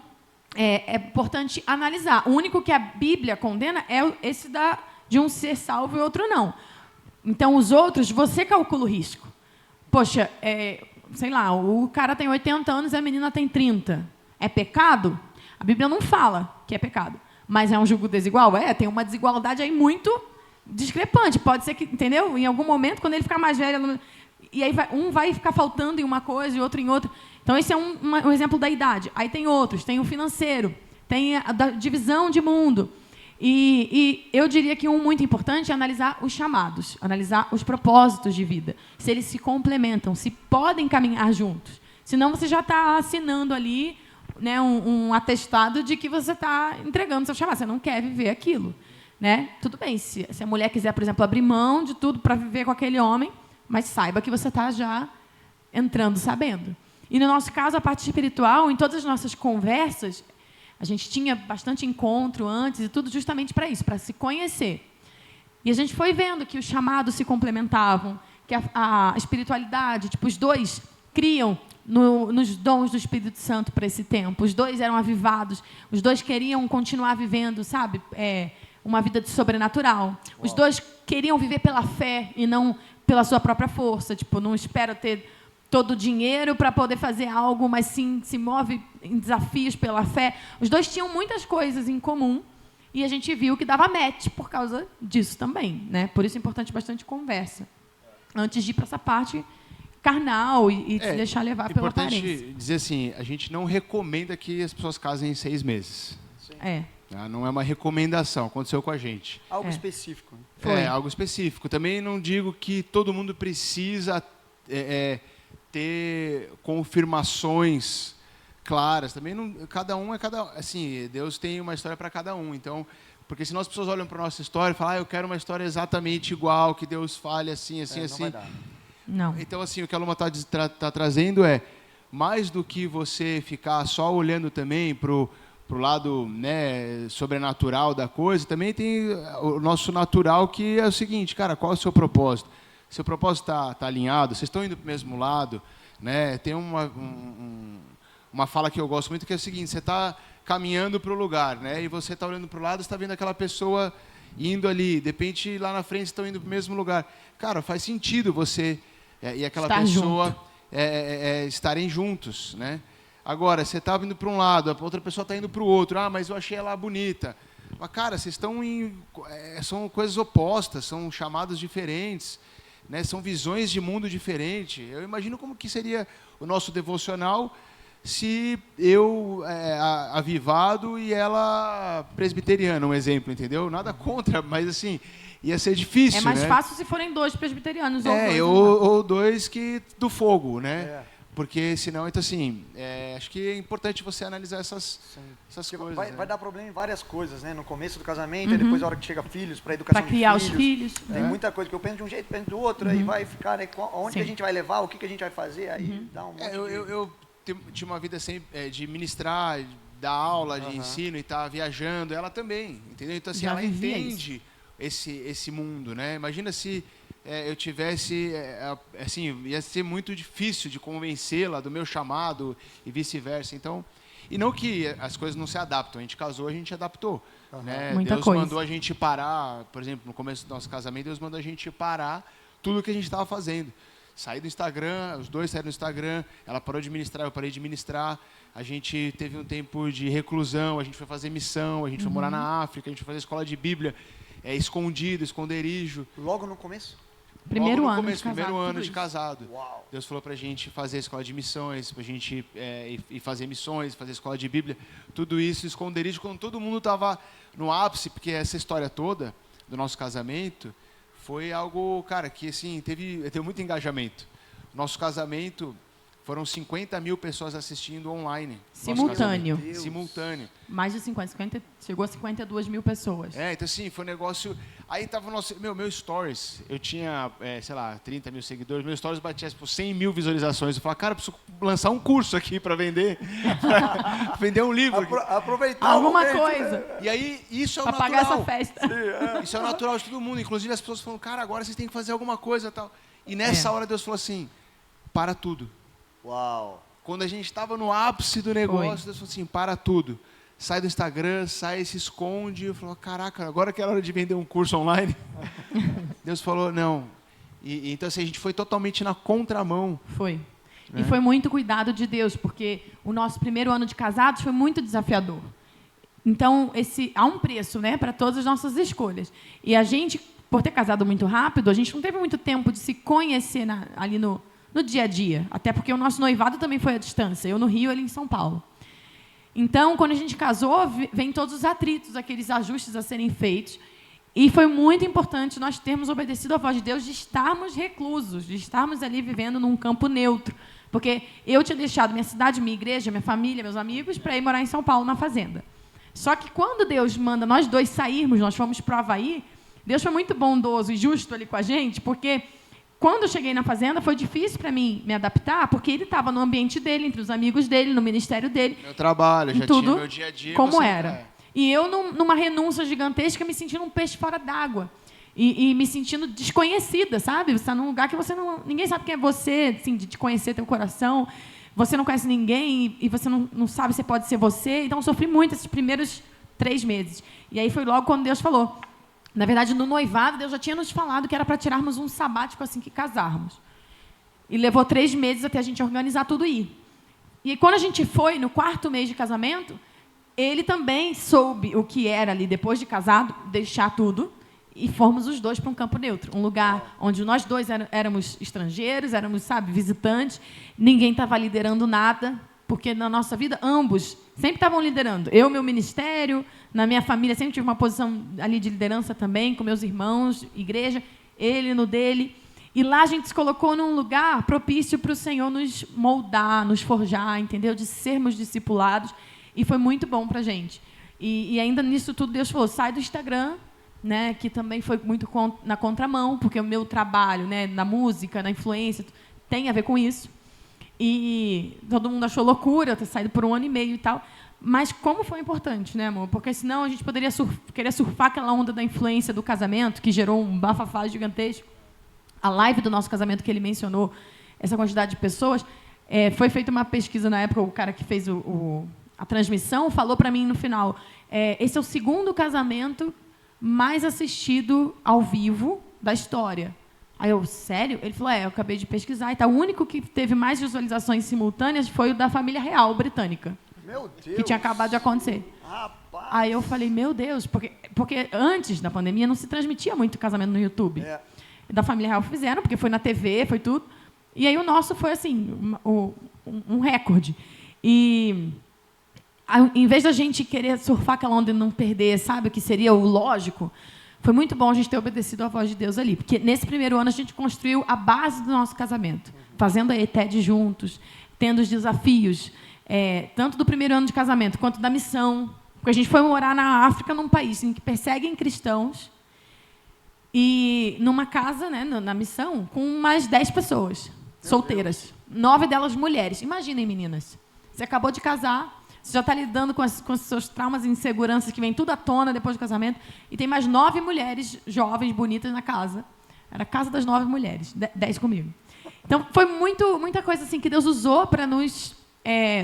S2: é importante analisar. O único que a Bíblia condena é esse de um ser salvo e outro não. Então, os outros, você calcula o risco. Poxa, sei lá, o cara tem 80 anos e a menina tem 30. É pecado? A Bíblia não fala que é pecado. Mas é um jugo desigual? Tem uma desigualdade aí muito discrepante. Pode ser que, entendeu? Em algum momento, quando ele ficar mais velho, e aí um vai ficar faltando em uma coisa e outro em outra. Então, esse é um exemplo da idade. Aí tem outros, tem o financeiro, tem a da divisão de mundo. E eu diria que um muito importante é analisar os chamados, analisar os propósitos de vida, se eles se complementam, se podem caminhar juntos. Senão, você já está assinando ali, né, um atestado de que você está entregando seu chamado. Você não quer viver aquilo. Né? Tudo bem, se a mulher quiser, por exemplo, abrir mão de tudo para viver com aquele homem, mas saiba que você está já entrando sabendo. E, no nosso caso, a parte espiritual, em todas as nossas conversas, a gente tinha bastante encontro antes e tudo justamente para isso, para se conhecer. E a gente foi vendo que os chamados se complementavam, que a espiritualidade, tipo, os dois criam nos dons do Espírito Santo para esse tempo. Os dois eram avivados, os dois queriam continuar vivendo, sabe, uma vida de sobrenatural. Uau. Os dois queriam viver pela fé e não pela sua própria força. Tipo, não espera ter todo o dinheiro para poder fazer algo, mas sim se move em desafios pela fé. Os dois tinham muitas coisas em comum e a gente viu que dava match por causa disso também, né? Por isso é importante bastante conversa antes de ir para essa parte carnal e se deixar levar pela aparência. É
S3: importante dizer assim, a gente não recomenda que as pessoas casem em 6 meses.
S1: Sim.
S3: Não é uma recomendação, aconteceu com a gente.
S1: Algo específico. Né?
S2: Foi.
S3: Algo específico. Também não digo que todo mundo precisa ter confirmações claras. Também não, cada um é cada, assim, Deus tem uma história para cada um. Então, porque senão as pessoas olham para a nossa história e falam, eu quero uma história exatamente igual, que Deus fale assim, assim, assim.
S1: Não vai dar.
S2: Não.
S3: Então, assim, o que a Luma tá trazendo é, mais do que você ficar só olhando também para o lado, né, sobrenatural da coisa, também tem o nosso natural, que é o seguinte, cara, qual é o seu propósito? Seu propósito está alinhado? Vocês estão indo para o mesmo lado? Né? Tem uma fala que eu gosto muito, que é o seguinte, você está caminhando para o lugar, né, e você está olhando para o lado, você está vendo aquela pessoa indo ali, de repente, lá na frente, estão indo para o mesmo lugar. Cara, faz sentido você e aquela
S2: estar
S3: pessoa estarem juntos, né? Agora, você está indo para um lado, a outra pessoa está indo para o outro. Ah, mas eu achei ela bonita. Mas, cara, vocês estão são coisas opostas, são chamados diferentes, né? São visões de mundo diferentes. Eu imagino como que seria o nosso devocional se eu avivado e ela presbiteriana, um exemplo, entendeu? Nada contra, mas assim, ia ser difícil,
S2: É mais
S3: né?
S2: fácil se forem 2 presbiterianos ou 2.
S3: Ou 2 que do fogo, né?
S1: É.
S3: Porque senão, então assim, acho que é importante você analisar essas coisas.
S1: Vai dar problema em várias coisas, né? No começo do casamento, e depois na hora que chega filhos, para educação
S2: para criar
S1: de
S2: os filhos.
S1: Tem muita coisa que eu penso de um jeito, penso do outro, aí vai ficar, né? Onde que a gente vai levar, o que a gente vai fazer, aí dá um monte
S3: eu tinha uma vida sempre de ministrar, dar aula, de ensino e estar viajando, ela também, entendeu? Então assim, ela entende esse mundo, né? Imagina se eu tivesse, assim, ia ser muito difícil de convencê-la do meu chamado e vice-versa. Então, e não que as coisas não se adaptam, a gente casou, a gente adaptou. Né? Deus mandou a gente parar, por exemplo, no começo do nosso casamento, Deus mandou a gente parar tudo o que a gente estava fazendo. Saí do Instagram, os dois saíram do Instagram, ela parou de ministrar, eu parei de ministrar, a gente teve um tempo de reclusão, a gente foi fazer missão, a gente foi morar na África, a gente foi fazer escola de Bíblia, escondido, esconderijo.
S1: Logo no começo?
S2: Primeiro
S3: Logo no
S2: ano
S3: começo,
S2: de casado.
S3: primeiro ano de casado.
S1: Uau.
S3: Deus falou para a gente fazer a escola de missões, para a gente ir fazer missões, fazer escola de Bíblia, tudo isso esconderijo, quando todo mundo estava no ápice, porque essa história toda do nosso casamento foi algo, cara, que assim, teve muito engajamento. Nosso casamento, foram 50 mil pessoas assistindo online.
S2: Simultâneo.
S3: Simultâneo.
S2: Mais de 50, chegou a 52 mil pessoas.
S3: Então assim, foi um negócio... Aí tava o nosso... Meu stories, eu tinha, sei lá, 30 mil seguidores, meu stories batia por 100 mil visualizações. Eu falava, cara, eu preciso lançar um curso aqui para vender. Pra vender um livro.
S1: Aproveitar
S2: alguma coisa.
S3: E aí, isso é o
S2: pra
S3: natural.
S2: pagar essa festa.
S3: Isso é o natural de todo mundo. Inclusive, as pessoas falam, cara, agora vocês têm que fazer alguma coisa e tal. E nessa hora, Deus falou assim, para tudo.
S1: Uau.
S3: Quando a gente estava no ápice do negócio, Deus falou assim, para tudo. Sai do Instagram, sai, se esconde. Eu falei, caraca, agora que era hora de vender um curso online. Deus falou, não. Então, assim, a gente foi totalmente na contramão.
S2: Foi. E foi muito cuidado de Deus, porque o nosso primeiro ano de casados foi muito desafiador. Então, há um preço, né, para todas as nossas escolhas. E a gente, por ter casado muito rápido, a gente não teve muito tempo de se conhecer ali no dia a dia. Até porque o nosso noivado também foi à distância. Eu no Rio, ele em São Paulo. Então, quando a gente casou, vem todos os atritos, aqueles ajustes a serem feitos. E foi muito importante nós termos obedecido à voz de Deus, de estarmos reclusos, de estarmos ali vivendo num campo neutro. Porque eu tinha deixado minha cidade, minha igreja, minha família, meus amigos, para ir morar em São Paulo, na fazenda. Só que quando Deus manda nós dois sairmos, nós fomos para o Havaí, Deus foi muito bondoso e justo ali com a gente, porque quando eu cheguei na fazenda, foi difícil para mim me adaptar, porque ele estava no ambiente dele, entre os amigos dele, no ministério dele.
S3: Meu trabalho, já
S2: tudo
S3: tinha meu dia a dia.
S2: Como era. E eu, numa renúncia gigantesca, me sentindo um peixe fora d'água. e me sentindo desconhecida, sabe? Você está num lugar que você não... Ninguém sabe quem é você, assim, de te conhecer teu coração. Você não conhece ninguém e você não sabe se pode ser você. Então, eu sofri muito esses primeiros 3 meses. E aí foi logo quando Deus falou. Na verdade, no noivado, Deus já tinha nos falado que era para tirarmos um sabático assim que casarmos. E levou 3 meses até a gente organizar tudo ir. E quando a gente foi, no 4º mês de casamento, ele também soube o que era ali, depois de casado, deixar tudo, e fomos os dois para um campo neutro. Um lugar onde nós dois éramos estrangeiros, éramos, sabe, visitantes, ninguém estava liderando nada, porque na nossa vida, ambos sempre estavam liderando. Eu, meu ministério, na minha família, sempre tive uma posição ali de liderança também, com meus irmãos, igreja, ele no dele. E lá a gente se colocou num lugar propício para o Senhor nos moldar, nos forjar, entendeu? De sermos discipulados. E foi muito bom para a gente. E ainda nisso tudo, Deus falou, sai do Instagram, né, que também foi muito na contramão, porque o meu trabalho, né, na música, na influência, tem a ver com isso. E todo mundo achou loucura eu ter saído por 1 ano e meio e tal. Mas como foi importante, né, amor? Porque senão a gente poderia querer surfar aquela onda da influência do casamento, que gerou um bafafá gigantesco. A live do nosso casamento que ele mencionou, essa quantidade de pessoas, foi feita uma pesquisa na época, o cara que fez a transmissão falou para mim no final, esse é o 2º casamento mais assistido ao vivo da história. Aí eu, sério? Ele falou, eu acabei de pesquisar. E tá, o único que teve mais visualizações simultâneas foi o da família real britânica.
S1: Meu Deus!
S2: Que tinha acabado de acontecer.
S1: Rapaz!
S2: Aí eu falei, meu Deus, porque antes da pandemia não se transmitia muito casamento no YouTube. Da família real fizeram, porque foi na TV, foi tudo. E aí o nosso foi, assim, um recorde. E em vez da gente querer surfar aquela onda e não perder, sabe, o que seria o lógico, foi muito bom a gente ter obedecido à voz de Deus ali. Porque nesse primeiro ano a gente construiu a base do nosso casamento. Fazendo a ETED juntos, tendo os desafios, tanto do primeiro ano de casamento quanto da missão. Porque a gente foi morar na África, num país em que perseguem cristãos, e numa casa, né, na missão, com mais 10 pessoas, solteiras. 9 delas mulheres. Imaginem, meninas. Você acabou de casar, você já está lidando com os seus traumas e inseguranças que vem tudo à tona depois do casamento, e tem mais 9 mulheres jovens, bonitas na casa. Era a casa das 9 mulheres, 10 comigo. Então, foi muita coisa assim que Deus usou para nos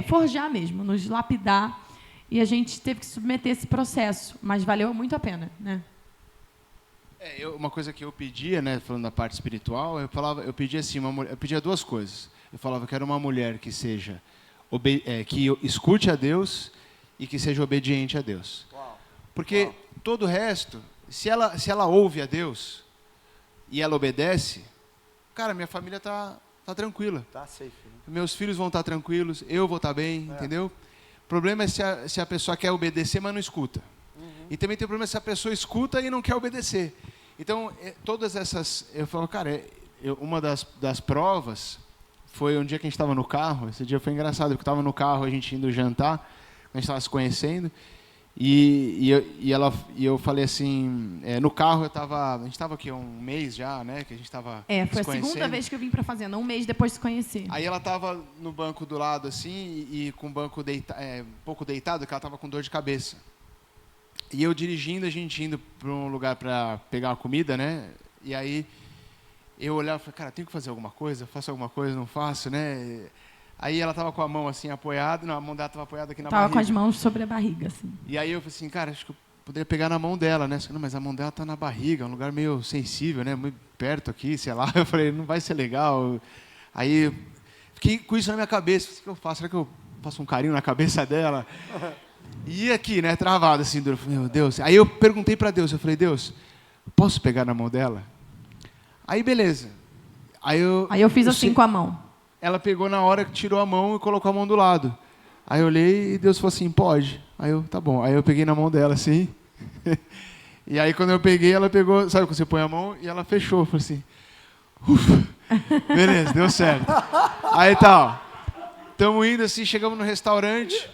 S2: forjar mesmo, nos lapidar, e a gente teve que submeter esse processo, mas valeu muito a pena, né?
S3: Uma coisa que eu pedia, né, falando da parte espiritual, eu pedia assim, eu pedia 2 coisas. Eu falava que era uma mulher que seja que escute a Deus e que seja obediente a Deus. Porque todo o resto, se ela ouve a Deus e ela obedece, cara, minha família tá tranquila.
S1: Tá safe. Né?
S3: Meus filhos vão estar tranquilos, eu vou estar bem, entendeu? O problema é se a pessoa quer obedecer, mas não escuta. E também tem o problema se a pessoa escuta e não quer obedecer. Então, todas essas... Eu falo, cara, uma das provas foi um dia que a gente estava no carro. Esse dia foi engraçado, porque estava no carro, a gente indo jantar, a gente estava se conhecendo. E eu falei assim, no carro a gente estava aqui 1 mês já, né, que a gente estava
S2: foi a segunda vez que eu vim para a fazenda, 1 mês depois de se conhecer.
S3: Aí ela estava no banco do lado, assim, e com o banco um pouco deitado, que ela estava com dor de cabeça. E eu dirigindo, a gente indo para um lugar para pegar uma comida, né? E aí eu olhava e falei, cara, tenho que fazer alguma coisa? Faço alguma coisa? Não faço, né? Aí ela estava com a mão assim apoiada, não, a mão dela estava apoiada aqui na barriga.
S2: Estava com as mãos sobre a barriga, assim.
S3: E aí eu falei assim, cara, acho que eu poderia pegar na mão dela, né? Não, mas a mão dela está na barriga, é um lugar meio sensível, né? Muito perto aqui, sei lá. Eu falei, não vai ser legal. Aí fiquei com isso na minha cabeça. O que eu faço? Será que eu faço um carinho na cabeça dela? E aqui, né, travado assim, eu falei, meu Deus. Aí eu perguntei para Deus, eu falei, Deus, posso pegar na mão dela? Aí, beleza. Aí eu
S2: fiz assim com a mão.
S3: Ela pegou na hora que tirou a mão e colocou a mão do lado. Aí eu olhei e Deus falou assim, pode. Aí eu, tá bom. Aí eu peguei na mão dela assim. E aí quando eu peguei, ela pegou, sabe quando você põe a mão e ela fechou. Eu falei assim, ufa, beleza, deu certo. Aí tá, ó. Estamos indo assim, chegamos no restaurante.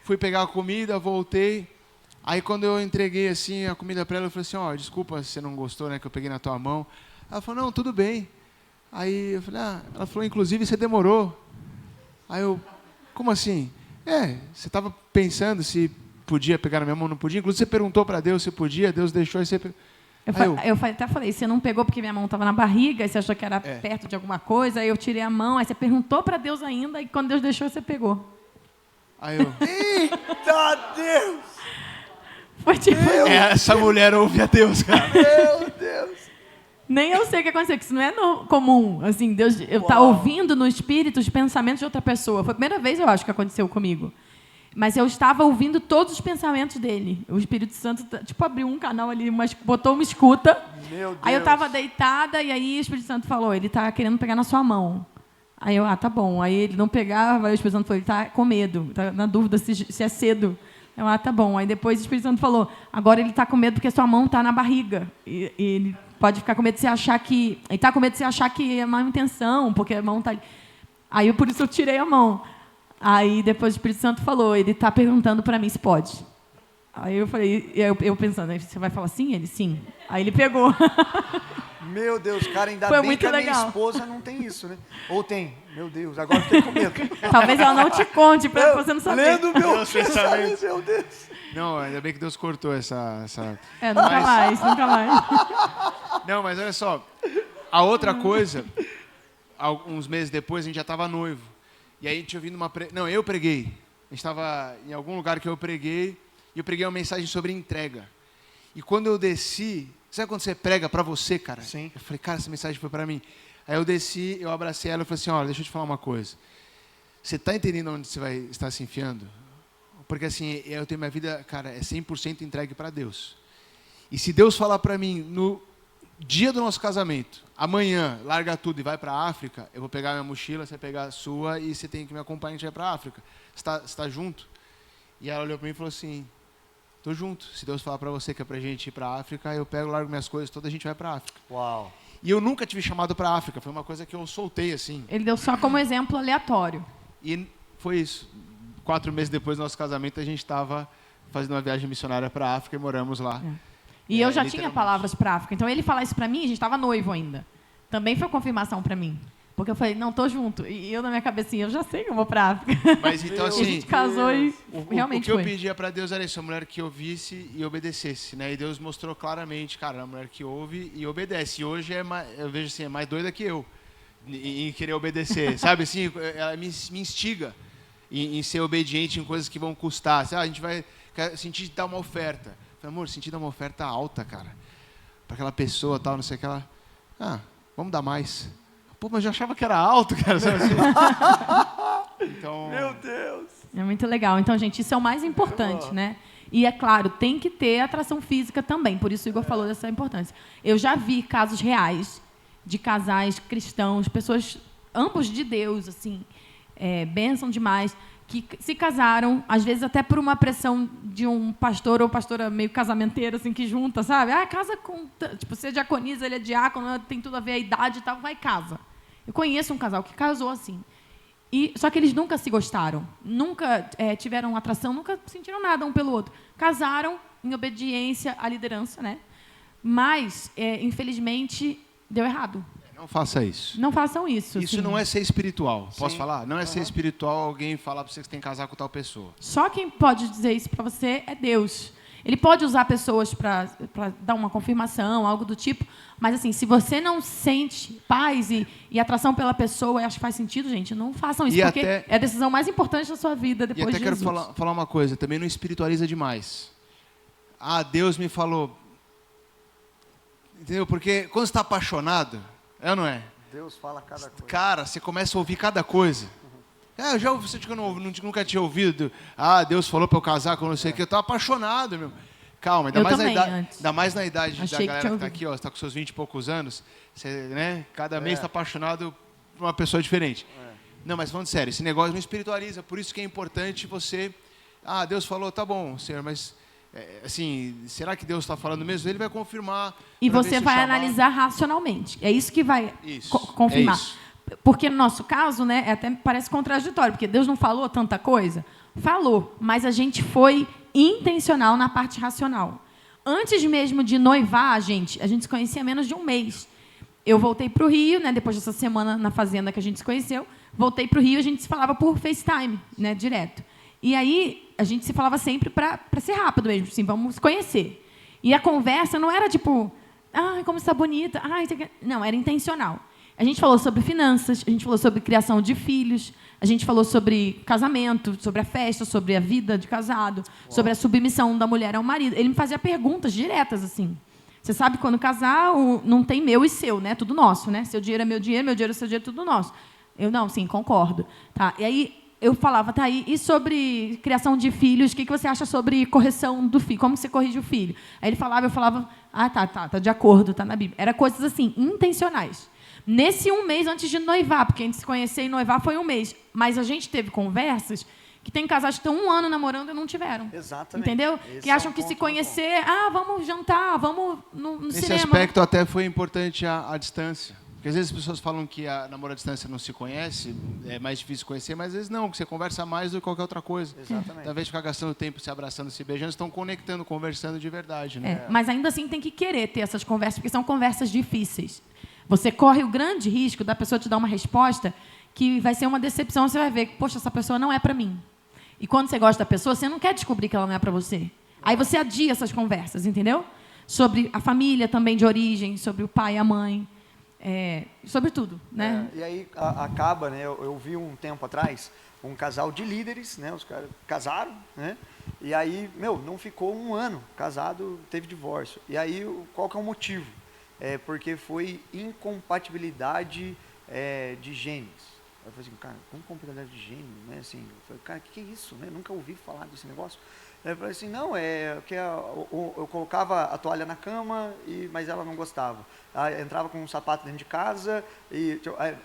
S3: Fui pegar a comida, voltei. Aí quando eu entreguei assim a comida para ela, eu falei assim, desculpa se você não gostou, né, que eu peguei na tua mão. Ela falou, não, tudo bem. Aí eu falei, ela falou, inclusive você demorou. Aí eu, como assim? Você estava pensando se podia pegar na minha mão, não podia. Inclusive você perguntou para Deus se podia, Deus deixou. Aí você...
S2: Eu até falei, você não pegou porque minha mão estava na barriga, e você achou que era perto de alguma coisa, aí eu tirei a mão, aí você perguntou para Deus ainda, e quando Deus deixou, você pegou.
S3: Aí eu...
S1: Eita Deus!
S2: Foi tipo...
S3: Essa mulher ouve a Deus, cara.
S1: Meu Deus!
S2: Nem eu sei o que aconteceu, que isso não é comum. Assim, Deus, eu estar ouvindo no espírito os pensamentos de outra pessoa. Foi a primeira vez, eu acho, que aconteceu comigo. Mas eu estava ouvindo todos os pensamentos dele. O Espírito Santo, tipo, abriu um canal ali, botou uma escuta.
S1: Meu Deus.
S2: Aí eu estava deitada e aí o Espírito Santo falou, ele está querendo pegar na sua mão. Aí eu, tá bom. Aí ele não pegava, aí o Espírito Santo falou, ele está com medo, está na dúvida se é cedo. Eu, tá bom. Aí depois o Espírito Santo falou, agora ele está com medo porque sua mão está na barriga. E ele pode ficar com medo de você achar que... Ele está com medo de você achar que é má intenção, porque a mão está ali. Aí por isso eu tirei a mão. Aí depois o Espírito Santo falou, ele está perguntando para mim se pode. Aí eu falei, eu pensando, você vai falar sim? Ele, sim. Aí ele pegou.
S1: Meu Deus, cara, ainda
S2: Foi
S1: bem
S2: muito
S1: que a minha
S2: legal.
S1: esposa não tem isso, né? Ou tem? Meu Deus, agora eu fiquei com medo.
S2: Talvez ela não te conte para você não saber.
S1: Lendo meu
S3: Meus pensamentos.
S1: meu Deus.
S3: Não, ainda bem que Deus cortou essa...
S2: Nunca mais, nunca mais.
S3: Não, mas olha só. A outra coisa, uns meses depois, a gente já estava noivo. E aí a gente ouvindo uma... Não, eu preguei. A gente estava em algum lugar que eu preguei, e eu preguei uma mensagem sobre entrega. E quando eu desci... Sabe quando você prega para você, cara?
S1: Sim.
S3: Eu falei, cara, essa mensagem foi para mim. Aí eu desci, eu abracei ela e falei assim, olha, deixa eu te falar uma coisa. Você está entendendo onde você vai estar se enfiando? Porque assim, eu tenho minha vida, cara, é 100% entregue para Deus. E se Deus falar para mim, no dia do nosso casamento, amanhã, larga tudo e vai para a África, eu vou pegar minha mochila, você vai pegar a sua e você tem que me acompanhar, a gente vai para a África. Você está junto? E ela olhou para mim e falou assim, tô junto. Se Deus falar para você que é para a gente ir para a África, eu pego, largo minhas coisas, toda a gente vai para a África.
S1: Uau.
S3: E eu nunca tive chamado para a África, foi uma coisa que eu soltei assim.
S2: Ele deu só como exemplo aleatório.
S3: E foi isso. 4 meses depois do nosso casamento, a gente estava fazendo uma viagem missionária para a África e moramos lá.
S2: E eu já tinha palavras para a África. Então, ele falar isso para mim, a gente estava noivo ainda. Também foi confirmação para mim. Porque eu falei, não, tô junto. E eu, na minha cabecinha, eu já sei que eu vou para a África.
S3: Mas então,
S2: E a
S3: assim,
S2: gente casou e realmente
S3: o que eu
S2: foi.
S3: pedia para Deus era isso, a mulher que ouvisse e obedecesse, né? E Deus mostrou claramente, cara, a mulher que ouve e obedece. E hoje eu vejo assim, é mais doida que eu em querer obedecer, sabe? Assim, ela me instiga em ser obediente em coisas que vão custar. A gente vai sentir dar uma oferta. Eu falei, amor, sentir dar uma oferta alta, cara, para aquela pessoa, tal, não sei o que ela. Vamos dar mais. Pô, mas eu achava que era alto, cara. Sabe assim? Então...
S1: Meu Deus.
S2: É muito legal. Então, gente, isso é o mais importante, né? E, é claro, tem que ter atração física também. Por isso o Igor falou dessa importância. Eu já vi casos reais de casais cristãos, pessoas, ambos de Deus, assim, bênção demais, que se casaram, às vezes até por uma pressão de um pastor ou pastora meio casamenteira, assim, que junta, sabe? Casa com... Tipo, você é diaconisa, ele é diácono, tem tudo a ver a idade e tal, vai casa. Eu conheço um casal que casou assim. Só que eles nunca se gostaram, nunca tiveram atração, nunca sentiram nada um pelo outro. Casaram em obediência à liderança, né? Mas, infelizmente, deu errado.
S3: Não faça isso.
S2: Não façam isso.
S3: Isso
S2: assim.
S3: não é ser espiritual. Posso
S1: Sim.
S3: falar? Não é ser espiritual alguém falar para você que você tem que casar com tal pessoa.
S2: Só quem pode dizer isso para você é Deus. Ele pode usar pessoas para dar uma confirmação, algo do tipo, mas assim, se você não sente paz e atração pela pessoa, eu acho que faz sentido, gente, não façam isso, porque é a decisão mais importante da sua vida depois de Jesus.
S3: E até quero falar uma coisa, também não espiritualiza demais. Deus me falou. Entendeu? Porque quando você está apaixonado, ou não é?
S1: Deus fala cada coisa.
S3: Cara, você começa a ouvir cada coisa. Eu já ouvi, você que eu nunca tinha ouvido. Deus falou para eu casar com não sei o que. Eu estava apaixonado, meu. Calma, ainda mais na idade da galera que está aqui, ó, você está com seus 20 e poucos anos. Você, né, cada mês está apaixonado por uma pessoa diferente. Não, mas falando sério, esse negócio não espiritualiza. Por isso que é importante você... Deus falou, tá bom, Senhor, mas... assim, será que Deus está falando mesmo? Ele vai confirmar.
S2: E você vai analisar racionalmente. É isso que vai confirmar.
S3: É isso.
S2: Porque no nosso caso, né, até parece contraditório, porque Deus não falou tanta coisa. Falou, mas a gente foi intencional na parte racional. Antes mesmo de noivar, a gente se conhecia há menos de um mês. Eu voltei para o Rio, né, depois dessa semana na fazenda que a gente se conheceu, voltei para o Rio, a gente se falava por FaceTime, né, direto. E aí, a gente se falava sempre para ser rápido mesmo, assim, vamos se conhecer. E a conversa não era tipo, Ai, como você está bonita. Ai, você... Não, era intencional. A gente falou sobre finanças, a gente falou sobre criação de filhos, a gente falou sobre casamento, sobre a festa, sobre a vida de casado, sobre a submissão da mulher ao marido. Ele me fazia perguntas diretas, assim. Você sabe, quando casar, não tem meu e seu, né? Tudo nosso, né? Seu dinheiro é meu dinheiro é seu dinheiro, tudo nosso. Eu, não, sim, concordo. Tá, e aí eu falava, tá, e sobre criação de filhos, o que você acha sobre correção do filho? Como você corrige o filho? Aí ele falava, eu falava, tá de acordo, tá na Bíblia. Era coisas assim, intencionais. Nesse um mês antes de noivar, porque a gente se conhecer e noivar foi um mês, mas a gente teve conversas que tem casais que estão 1 ano namorando e não tiveram.
S1: Exatamente.
S2: Entendeu?
S1: Esse
S2: que
S1: é
S2: acham
S1: um
S2: que se
S1: ponto
S2: conhecer, vamos jantar, vamos no
S3: Nesse
S2: cinema.
S3: aspecto até foi importante a distância. Porque às vezes as pessoas falam que a namoro à distância não se conhece, é mais difícil conhecer, mas às vezes não, que você conversa mais do que qualquer outra coisa.
S1: Exatamente.
S3: Ao invés de ficar gastando tempo se abraçando, se beijando, estão conectando, conversando de verdade, né?
S2: Mas ainda assim tem que querer ter essas conversas, porque são conversas difíceis. Você corre o grande risco da pessoa te dar uma resposta que vai ser uma decepção. Você vai ver que, poxa, essa pessoa não é para mim. E quando você gosta da pessoa, você não quer descobrir que ela não é para você. Aí você adia essas conversas, entendeu? Sobre a família também de origem, sobre o pai e a mãe, sobre tudo, né?
S1: E aí acaba, né? Eu vi um tempo atrás um casal de líderes, né? Os caras casaram, né? E aí, não ficou 1 ano casado, teve divórcio. E aí, qual que é o motivo? Porque foi incompatibilidade de genes. Eu falei assim, cara, incompatibilidade de genes, né? Assim, eu falei, cara, que é isso, né? Nunca ouvi falar desse negócio. Eu falei assim, não, que eu colocava a toalha na cama, mas ela não gostava. Aí, entrava com um sapato dentro de casa,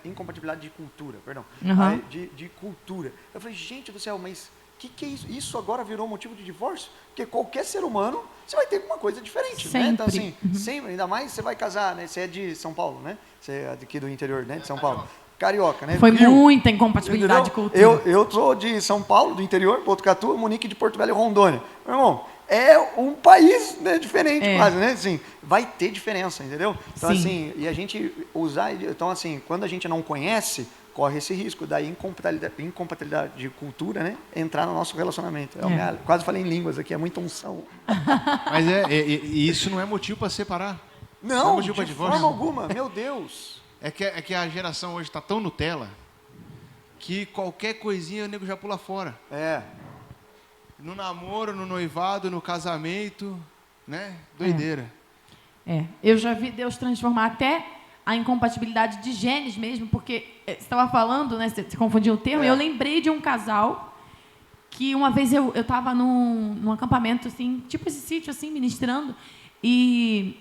S1: incompatibilidade de cultura, perdão.
S2: Uhum.
S1: Aí, de cultura. Eu falei, gente do céu, mas que é isso? Isso agora virou motivo de divórcio? Porque qualquer ser humano, você vai ter alguma coisa diferente,
S2: Sempre.
S1: né? Então, assim, sempre, ainda mais você vai casar, né? Você é de São Paulo, né? Você é daqui do interior, né? De São Paulo. Carioca, né?
S2: Foi
S1: Rio.
S2: muita incompatibilidade de cultura.
S1: Eu sou de São Paulo, do interior, Botucatu, Munique de Porto Velho e Rondônia. Meu irmão, é um país, né, diferente quase, né? Assim, vai ter diferença, entendeu? Então,
S2: Sim.
S1: assim, e a gente usar... Então, assim, quando a gente não conhece, corre esse risco da incompatibilidade de cultura, né? Entrar no nosso relacionamento. Quase falei em línguas aqui, é muita unção.
S3: Mas e isso não é motivo para separar.
S1: Não,
S3: motivo pra
S1: de
S3: divórcio.
S1: forma alguma, meu Deus.
S3: É que a geração hoje está tão Nutella que qualquer coisinha o nego já pula fora. No namoro, no noivado, no casamento, né? Doideira.
S2: Eu já vi Deus transformar até a incompatibilidade de genes mesmo, porque você estava falando, né? Você confundiu o termo, e eu lembrei de um casal que uma vez eu estava num acampamento, assim, tipo esse sítio, assim, ministrando, e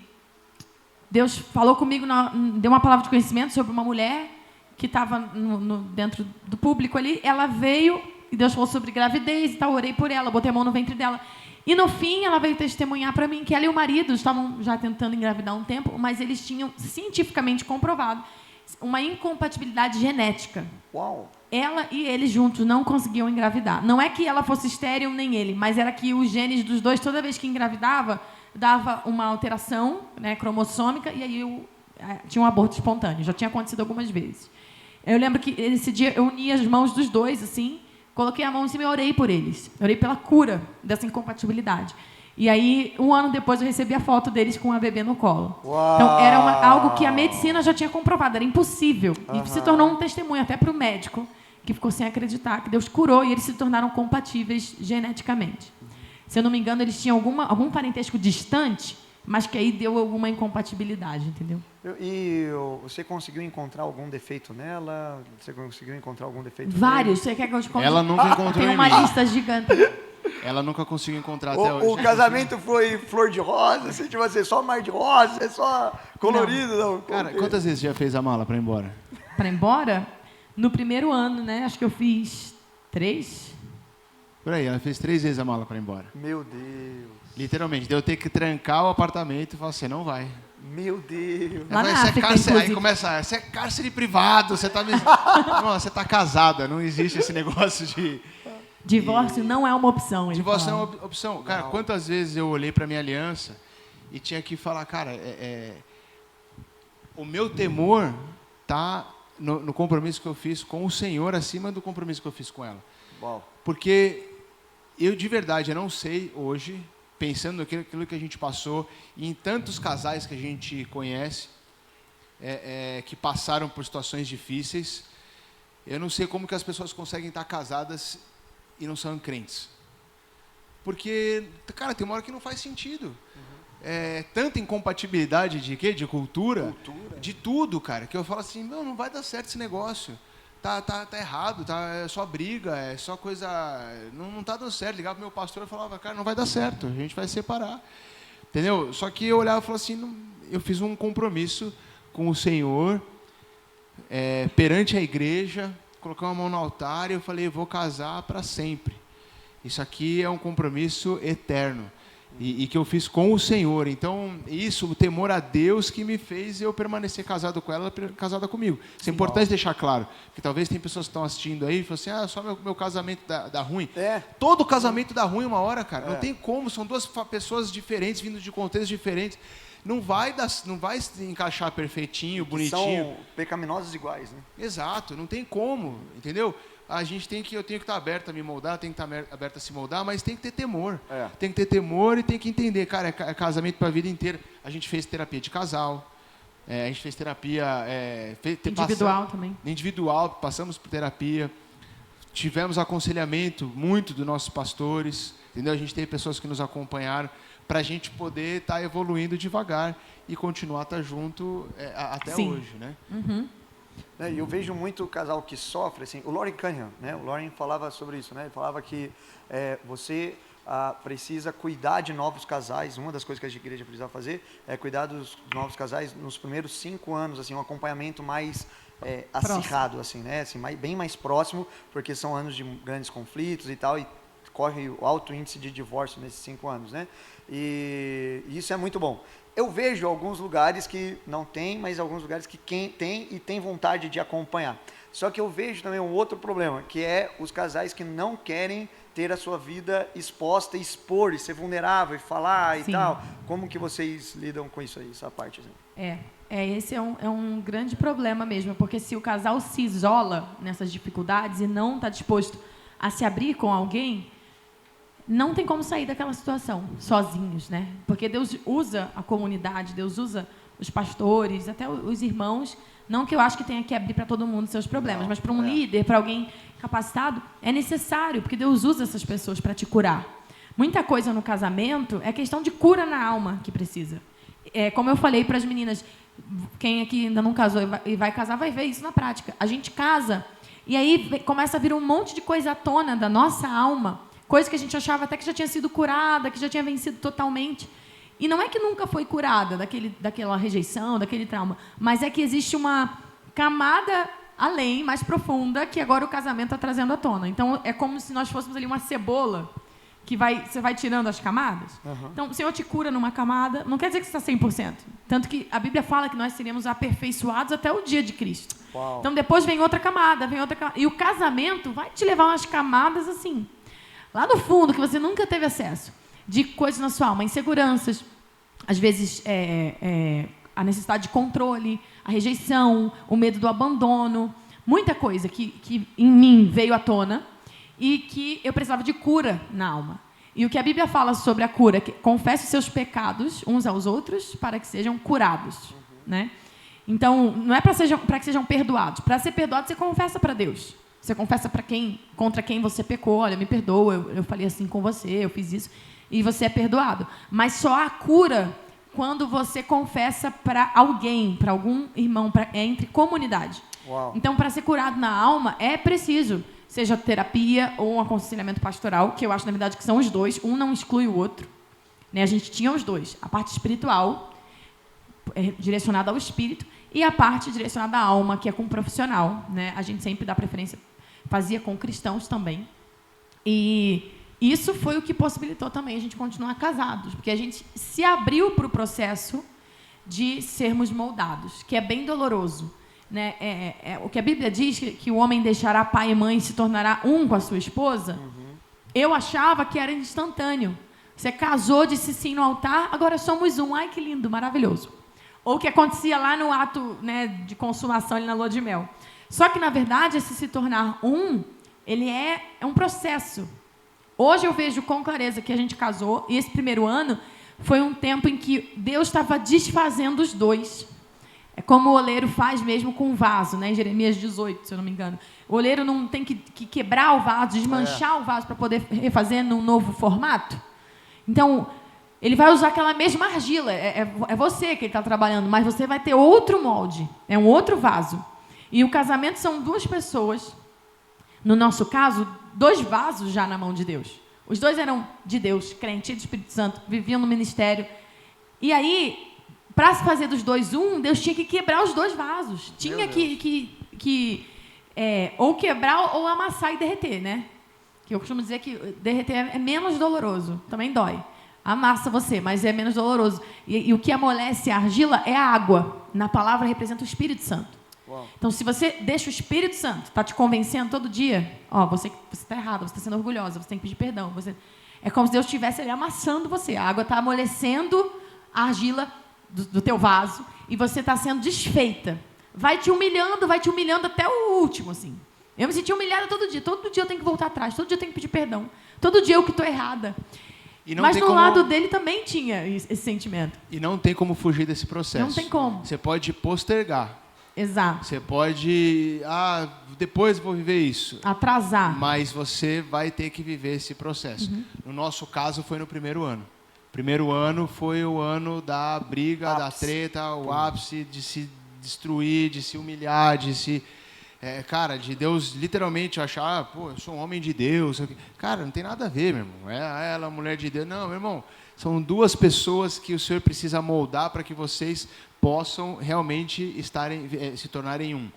S2: Deus falou comigo, deu uma palavra de conhecimento sobre uma mulher que estava dentro do público ali. Ela veio e Deus falou sobre gravidez e tal. Orei por ela, botei a mão no ventre dela. E no fim, ela veio testemunhar para mim que ela e o marido estavam já tentando engravidar há um tempo, mas eles tinham cientificamente comprovado uma incompatibilidade genética.
S1: Uau!
S2: Ela e ele juntos não conseguiam engravidar. Não é que ela fosse estéril nem ele, mas era que os genes dos dois, toda vez que engravidava, dava uma alteração, né, cromossômica, e aí tinha um aborto espontâneo. Já tinha acontecido algumas vezes. Eu lembro que esse dia eu uni as mãos dos dois, assim, coloquei a mão em cima e orei por eles. Orei pela cura dessa incompatibilidade. E aí, 1 ano depois, eu recebi a foto deles com a bebê no colo.
S1: Uau.
S2: Então, era algo que a medicina já tinha comprovado, era impossível. E se tornou um testemunho até para o médico, que ficou sem acreditar, que Deus curou e eles se tornaram compatíveis geneticamente. Se eu não me engano, eles tinham algum parentesco distante, mas que aí deu alguma incompatibilidade, entendeu?
S1: E você conseguiu encontrar algum defeito nela? Você conseguiu encontrar algum defeito
S2: Vários. Você quer que eu te conte?
S3: Ela nunca encontrou
S2: Tem
S3: em
S2: uma
S3: mim.
S2: lista gigante.
S3: Ela nunca conseguiu encontrar até
S1: O
S3: hoje.
S1: casamento foi flor de rosa, assim, tipo assim, só mar de rosa, é só colorido, não.
S3: Cara, quantas vezes já fez a mala para ir embora?
S2: Para ir embora? No primeiro ano, né? Acho que eu fiz 3.
S3: Por aí, ela fez 3 vezes a mala para ir embora.
S1: Meu Deus.
S3: Literalmente, deu ter que trancar o apartamento e falar, você não vai.
S1: Meu Deus.
S2: Lá na
S3: Ela fala,
S2: África,
S3: aí
S2: inclusive.
S3: começa, você é cárcere privado, você tá... Não, você tá casada, não existe esse negócio de...
S2: Divórcio não é uma opção. Ele
S3: Divórcio não é
S2: fala.
S3: uma opção. Cara,
S1: Não.
S3: quantas vezes eu olhei para minha aliança e tinha que falar, cara, o meu temor tá no compromisso que eu fiz com o Senhor acima do compromisso que eu fiz com ela.
S1: Uau.
S3: Porque eu, de verdade, eu não sei hoje pensando naquilo que a gente passou, e em tantos casais que a gente conhece, que passaram por situações difíceis. Eu não sei como que as pessoas conseguem estar casadas e não são crentes. Porque, cara, tem uma hora que não faz sentido. Tanta incompatibilidade de quê? De cultura, de tudo, cara, que eu falo assim, não vai dar certo esse negócio. Tá errado, é só briga, é só coisa... Não tá dando certo. Ligava pro meu pastor e falava, cara, não vai dar certo, a gente vai se separar. Entendeu? Só que eu olhava e falava assim, eu fiz um compromisso com o Senhor, perante a igreja, coloquei uma mão no altar e eu falei, vou casar para sempre. Isso aqui é um compromisso eterno. E que eu fiz com o Senhor. Então, o temor a Deus que me fez eu permanecer casado com ela, casada comigo. Isso é importante deixar claro. Porque talvez tem pessoas que estão assistindo aí e falam assim, só meu casamento dá ruim. Todo casamento dá ruim uma hora, cara. Não tem como, são duas pessoas diferentes, vindo de contextos diferentes. Não vai se encaixar perfeitinho, bonitinho.
S1: São pecaminosos iguais, né?
S3: Exato, não tem como, entendeu? Eu tenho que estar aberto a me moldar, tenho que estar aberto a se moldar, mas tem que ter temor. Tem que ter temor e tem que entender, cara, é casamento para a vida inteira. A gente fez terapia de casal, a gente fez terapia...
S2: individual também.
S3: Individual, passamos por terapia. Tivemos aconselhamento muito dos nossos pastores, entendeu? A gente teve pessoas que nos acompanharam para a gente poder estar evoluindo devagar e continuar a estar junto até hoje, né?
S1: E eu vejo muito casal que sofre, assim, o Loren Cunningham, né? O Loren falava sobre isso, né? Ele falava que você precisa cuidar de novos casais. Uma das coisas que a igreja precisa fazer é cuidar dos novos casais nos primeiros 5 anos, assim, um acompanhamento mais acirrado, assim, né? Assim, bem mais próximo, porque são anos de grandes conflitos e tal, e corre o alto índice de divórcio nesses 5 anos, né? E isso é muito bom. Eu vejo alguns lugares que não tem, mas alguns lugares que tem e tem vontade de acompanhar. Só que eu vejo também um outro problema, que é os casais que não querem ter a sua vida exposta, expor, e ser vulnerável, e falar e tal. Como que vocês lidam com isso aí, essa parte? Assim?
S2: Esse é um grande problema mesmo, porque se o casal se isola nessas dificuldades e não está disposto a se abrir com alguém, não tem como sair daquela situação sozinhos, né? Porque Deus usa a comunidade, Deus usa os pastores, até os irmãos. Não que eu acho que tenha que abrir para todo mundo seus problemas, mas para um líder, para alguém capacitado, é necessário, porque Deus usa essas pessoas para te curar. Muita coisa no casamento é questão de cura na alma que precisa. Como eu falei para as meninas, quem aqui ainda não casou e vai casar vai ver isso na prática. A gente casa e aí começa a vir um monte de coisa à tona da nossa alma, coisa que a gente achava até que já tinha sido curada, que já tinha vencido totalmente. E não é que nunca foi curada daquela rejeição, daquele trauma, mas é que existe uma camada além, mais profunda, que agora o casamento está trazendo à tona. Então, é como se nós fôssemos ali uma cebola, que você vai tirando as camadas. Então, o Senhor te cura numa camada, não quer dizer que você está 100%. Tanto que a Bíblia fala que nós seríamos aperfeiçoados até o dia de Cristo.
S1: Uau.
S2: Então, depois vem outra camada. E o casamento vai te levar umas camadas assim, lá no fundo, que você nunca teve acesso, de coisas na sua alma, inseguranças, às vezes a necessidade de controle, a rejeição, o medo do abandono, muita coisa que em mim veio à tona e que eu precisava de cura na alma. E o que a Bíblia fala sobre a cura, que confesse os seus pecados uns aos outros para que sejam curados, né? Então, não é para que sejam perdoados. Para ser perdoado, você confessa para Deus. Você confessa contra quem você pecou. Olha, me perdoa, eu falei assim com você, eu fiz isso. E você é perdoado. Mas só há cura quando você confessa para alguém, para algum irmão, entre comunidade.
S1: Uau.
S2: Então, para ser curado na alma, é preciso, seja terapia ou um aconselhamento pastoral, que eu acho, na verdade, que são os dois. Um não exclui o outro. Né? A gente tinha os dois. A parte espiritual, direcionada ao espírito, e a parte direcionada à alma, que é com o profissional. Né? A gente sempre dá preferência, fazia com cristãos também. E isso foi o que possibilitou também a gente continuar casados, porque a gente se abriu para o processo de sermos moldados, que é bem doloroso. Né? O que a Bíblia diz, que o homem deixará pai e mãe e se tornará um com a sua esposa, eu achava que era instantâneo. Você casou, disse sim no altar, agora somos um. Ai, que lindo, maravilhoso. Ou o que acontecia lá no ato, né, de consumação ali na lua de mel. Só que, na verdade, esse se tornar um, ele é um processo. Hoje eu vejo com clareza que a gente casou, e esse primeiro ano foi um tempo em que Deus estava desfazendo os dois. É como o oleiro faz mesmo com o vaso, né? Em Jeremias 18, se eu não me engano. O oleiro não tem que quebrar o vaso, desmanchar o vaso para poder refazer num novo formato? Então, ele vai usar aquela mesma argila. É você que ele está trabalhando, mas você vai ter outro molde. É um outro vaso. E o casamento são duas pessoas. No nosso caso, 2 vasos já na mão de Deus. Os 2 eram de Deus, crente do Espírito Santo, viviam no ministério. E aí, para se fazer dos 2 um, Deus tinha que quebrar os 2 vasos. Tinha que ou quebrar ou amassar e derreter, né? Que eu costumo dizer que derreter é menos doloroso, também dói. Amassa você, mas é menos doloroso. E o que amolece a argila é a água. Na palavra representa o Espírito Santo.
S1: Uau.
S2: Então, se você deixa o Espírito Santo tá te convencendo todo dia, você está errada, você está sendo orgulhosa, você tem que pedir perdão. É como se Deus estivesse ali amassando você. A água está amolecendo a argila do teu vaso e você está sendo desfeita. Vai te humilhando até o último, assim. Eu me senti humilhada todo dia. Todo dia eu tenho que voltar atrás, todo dia eu tenho que pedir perdão. Todo dia eu que estou errada. Mas no lado dele também tinha esse sentimento.
S3: E não tem como fugir desse processo.
S2: Não tem como.
S3: Você pode postergar.
S2: Exato.
S3: Você pode... depois vou viver isso.
S2: Atrasar.
S3: Mas você vai ter que viver esse processo. Uhum. No nosso caso, foi no primeiro ano. Primeiro ano foi o ano da briga, da treta, o ápice de se destruir, de se humilhar, de se... de Deus literalmente achar, eu sou um homem de Deus. Cara, não tem nada a ver, meu irmão. Ela, mulher de Deus. Não, meu irmão, são 2 pessoas que o Senhor precisa moldar para que vocês possam realmente se tornarem um.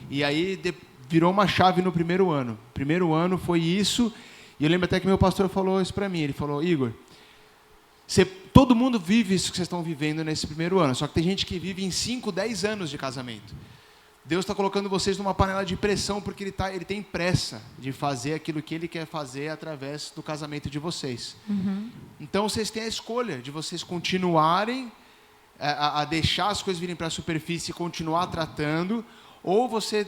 S3: E aí virou uma chave no primeiro ano. Primeiro ano foi isso, e eu lembro até que meu pastor falou isso para mim. Ele falou, Igor, todo mundo vive isso que vocês estão vivendo nesse primeiro ano, só que tem gente que vive em 5, 10 anos de casamento. Deus está colocando vocês numa panela de pressão porque ele tem pressa de fazer aquilo que Ele quer fazer através do casamento de vocês. Uhum. Então, vocês têm a escolha de vocês continuarem a deixar as coisas virem para a superfície e continuar tratando, ou você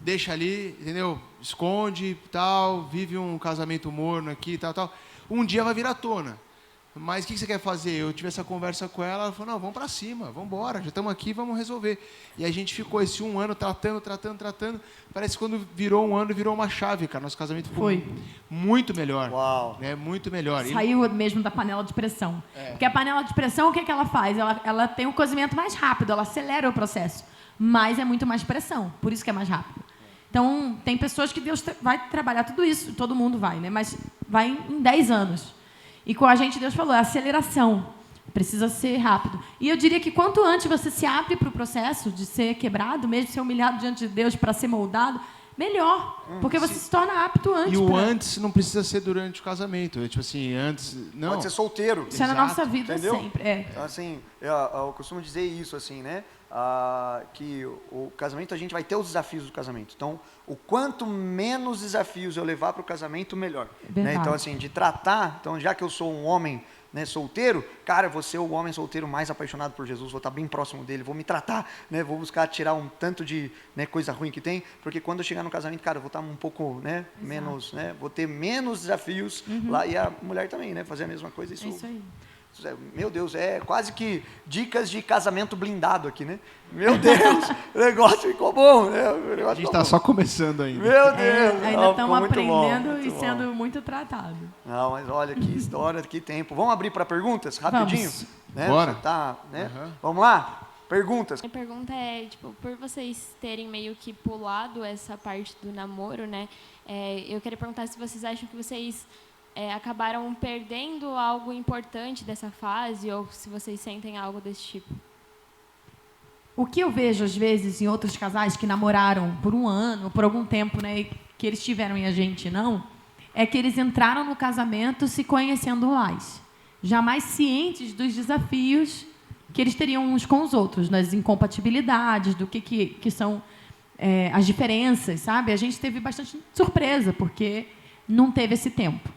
S3: deixa ali, entendeu? Esconde, tal, vive um casamento morno aqui, tal. Um dia vai vir à tona. Mas o que você quer fazer? Eu tive essa conversa com ela, ela falou, não, vamos para cima, vamos embora, já estamos aqui, vamos resolver. E a gente ficou esse 1 ano tratando. Parece que quando virou um ano, virou uma chave, cara. Nosso casamento foi muito melhor.
S1: Uau.
S3: Né? Muito melhor.
S2: Saiu mesmo da panela de pressão. Porque a panela de pressão, o que ela faz? Ela tem um cozimento mais rápido, ela acelera o processo. Mas é muito mais pressão, por isso que é mais rápido. Então, tem pessoas que Deus vai trabalhar tudo isso, todo mundo vai, né? Mas vai em 10 anos. E com a gente, Deus falou, é aceleração. Precisa ser rápido. E eu diria que quanto antes você se abre para o processo de ser quebrado, mesmo ser humilhado diante de Deus para ser moldado, melhor. Porque você se torna apto antes.
S3: E o antes não precisa ser durante o casamento. Tipo assim, antes... Não.
S1: Pode ser solteiro.
S2: Isso é na nossa vida, entendeu? Sempre.
S1: Então, assim, eu costumo dizer isso, assim, né? Que o casamento, a gente vai ter os desafios do casamento. Então, o quanto menos desafios eu levar para o casamento, melhor. Né? Então, assim, de tratar... Então, já que eu sou um homem, né, solteiro, cara, eu vou ser o homem solteiro mais apaixonado por Jesus, vou estar bem próximo dele, vou me tratar, né, vou buscar tirar um tanto de, né, coisa ruim que tem, porque quando eu chegar no casamento, cara, eu vou estar um pouco, né, menos, né, vou ter menos desafios lá, e a mulher também, né, fazer a mesma coisa. Isso aí. Meu Deus, é quase que dicas de casamento blindado aqui, né? Meu Deus, o negócio ficou bom, né?
S3: A gente está só começando ainda.
S1: Meu Deus!
S2: Ainda estamos aprendendo e sendo muito tratados.
S1: Não, mas olha que história, que tempo. Vamos abrir para perguntas, rapidinho?
S2: Vamos.
S1: Né?
S3: Bora.
S1: Tá, né? Vamos lá? Perguntas.
S4: Minha pergunta é, por vocês terem meio que pulado essa parte do namoro, né? Eu queria perguntar se vocês acham que vocês... acabaram perdendo algo importante dessa fase, ou se vocês sentem algo desse tipo?
S2: O que eu vejo, às vezes, em outros casais que namoraram por um ano, por algum tempo, né, que eles tiveram e a gente não, é que eles entraram no casamento se conhecendo mais, jamais cientes dos desafios que eles teriam uns com os outros, das incompatibilidades, do que são as diferenças, sabe? A gente teve bastante surpresa, porque não teve esse tempo.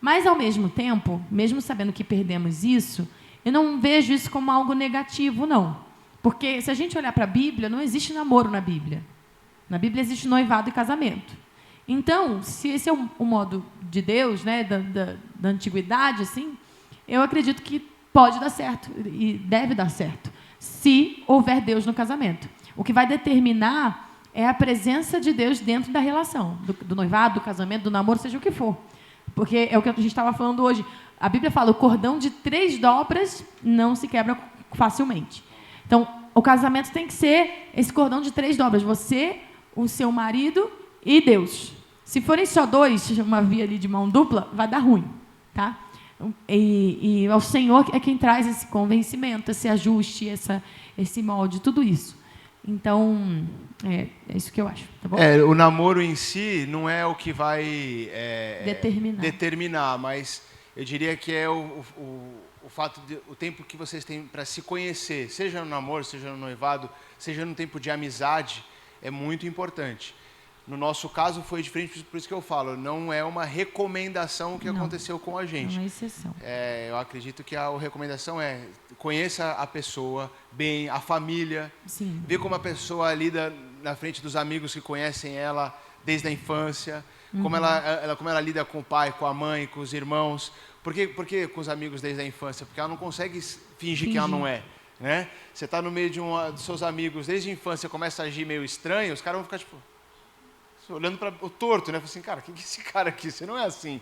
S2: Mas, ao mesmo tempo, mesmo sabendo que perdemos isso, eu não vejo isso como algo negativo, não. Porque, se a gente olhar para a Bíblia, não existe namoro na Bíblia. Na Bíblia existe noivado e casamento. Então, se esse é o modo de Deus, né, da antiguidade, assim, eu acredito que pode dar certo e deve dar certo, se houver Deus no casamento. O que vai determinar é a presença de Deus dentro da relação, do noivado, do casamento, do namoro, seja o que for. Porque é o que a gente estava falando hoje. A Bíblia fala, o cordão de 3 dobras não se quebra facilmente. Então, o casamento tem que ser esse cordão de 3 dobras. Você, o seu marido e Deus. Se forem só 2, uma via ali de mão dupla, vai dar ruim, tá? E o Senhor é quem traz esse convencimento, esse ajuste, esse molde, tudo isso. Então, é isso que eu acho, tá bom?
S3: O namoro em si não é o que vai determinar, mas eu diria que é o fato de o tempo que vocês têm para se conhecer, seja no namoro, seja no noivado, seja no tempo de amizade, é muito importante. No nosso caso foi diferente, por isso que eu falo, não é uma recomendação o que aconteceu com a gente.
S2: É uma exceção.
S3: Eu acredito que a recomendação é conheça a pessoa bem, a família,
S2: Sim.
S3: Ver como a pessoa lida na frente dos amigos que conhecem ela desde a infância, como ela lida com o pai, com a mãe, com os irmãos. Por que com os amigos desde a infância? Porque ela não consegue fingir que ela não é. Né? Você está no meio dos seus amigos desde a infância, começa a agir meio estranho, os caras vão ficar tipo... olhando para o torto, né? Falei assim, cara, quem que é esse cara aqui? Você não é assim.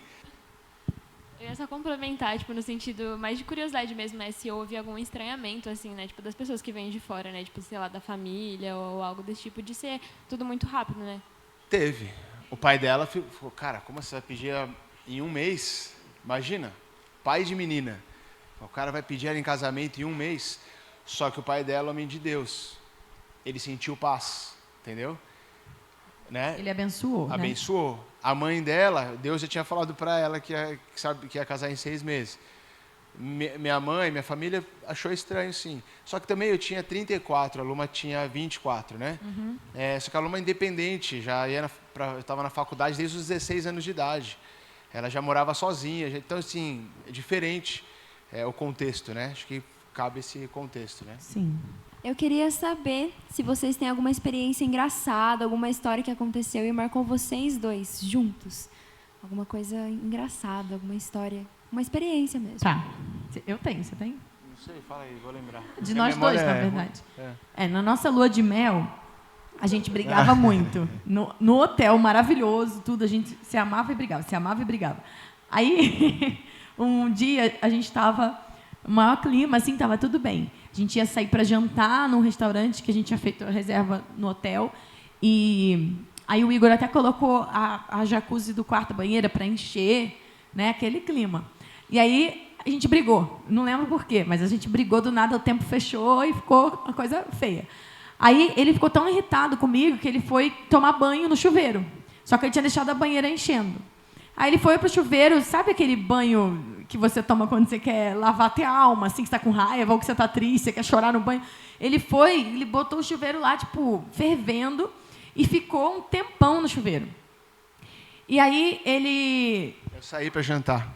S4: Eu ia só complementar, tipo, no sentido mais de curiosidade mesmo, né? Se houve algum estranhamento, assim, né? Tipo, das pessoas que vêm de fora, né? Tipo, sei lá, da família ou algo desse tipo, de ser tudo muito rápido, né?
S3: Teve. O pai dela falou, cara, como você vai pedir em 1 mês? Imagina, pai de menina. O cara vai pedir ela em casamento em 1 mês. Só que o pai dela, homem de Deus, ele sentiu paz, entendeu? Né?
S2: Ele abençoou.
S3: Abençoou. Né? A mãe dela, Deus já tinha falado para ela que ia casar em 6 meses. Minha mãe, minha família achou estranho, sim. Só que também eu tinha 34, a Luma tinha 24, né? Só que a Luma é independente, eu estava na faculdade desde os 16 anos de idade. Ela já morava sozinha, então assim, é diferente o contexto, né? Acho que cabe esse contexto, né?
S2: Sim.
S5: Eu queria saber se vocês têm alguma experiência engraçada, alguma história que aconteceu e marcou vocês dois juntos. Alguma coisa engraçada, alguma história, uma experiência mesmo.
S2: Tá. Eu tenho, você tem?
S3: Não sei, fala aí, vou lembrar.
S2: De nós dois, na verdade. Na nossa lua de mel, a gente brigava muito. No hotel maravilhoso, tudo, a gente se amava e brigava, se amava e brigava. Aí, um dia, a gente estava... O maior clima, assim, estava tudo bem. A gente ia sair para jantar num restaurante que a gente tinha feito a reserva no hotel. E aí o Igor até colocou a jacuzzi do quarto banheira para encher, né, aquele clima. E aí a gente brigou. Não lembro por quê, mas a gente brigou do nada, o tempo fechou e ficou uma coisa feia. Aí ele ficou tão irritado comigo que ele foi tomar banho no chuveiro. Só que ele tinha deixado a banheira enchendo. Aí ele foi para o chuveiro, sabe aquele banho que você toma quando você quer lavar até a alma, assim, que você está com raiva, ou que você está triste, você quer chorar no banho? Ele botou o chuveiro lá, tipo, fervendo, e ficou um tempão no chuveiro. E aí ele...
S3: Eu saí para jantar.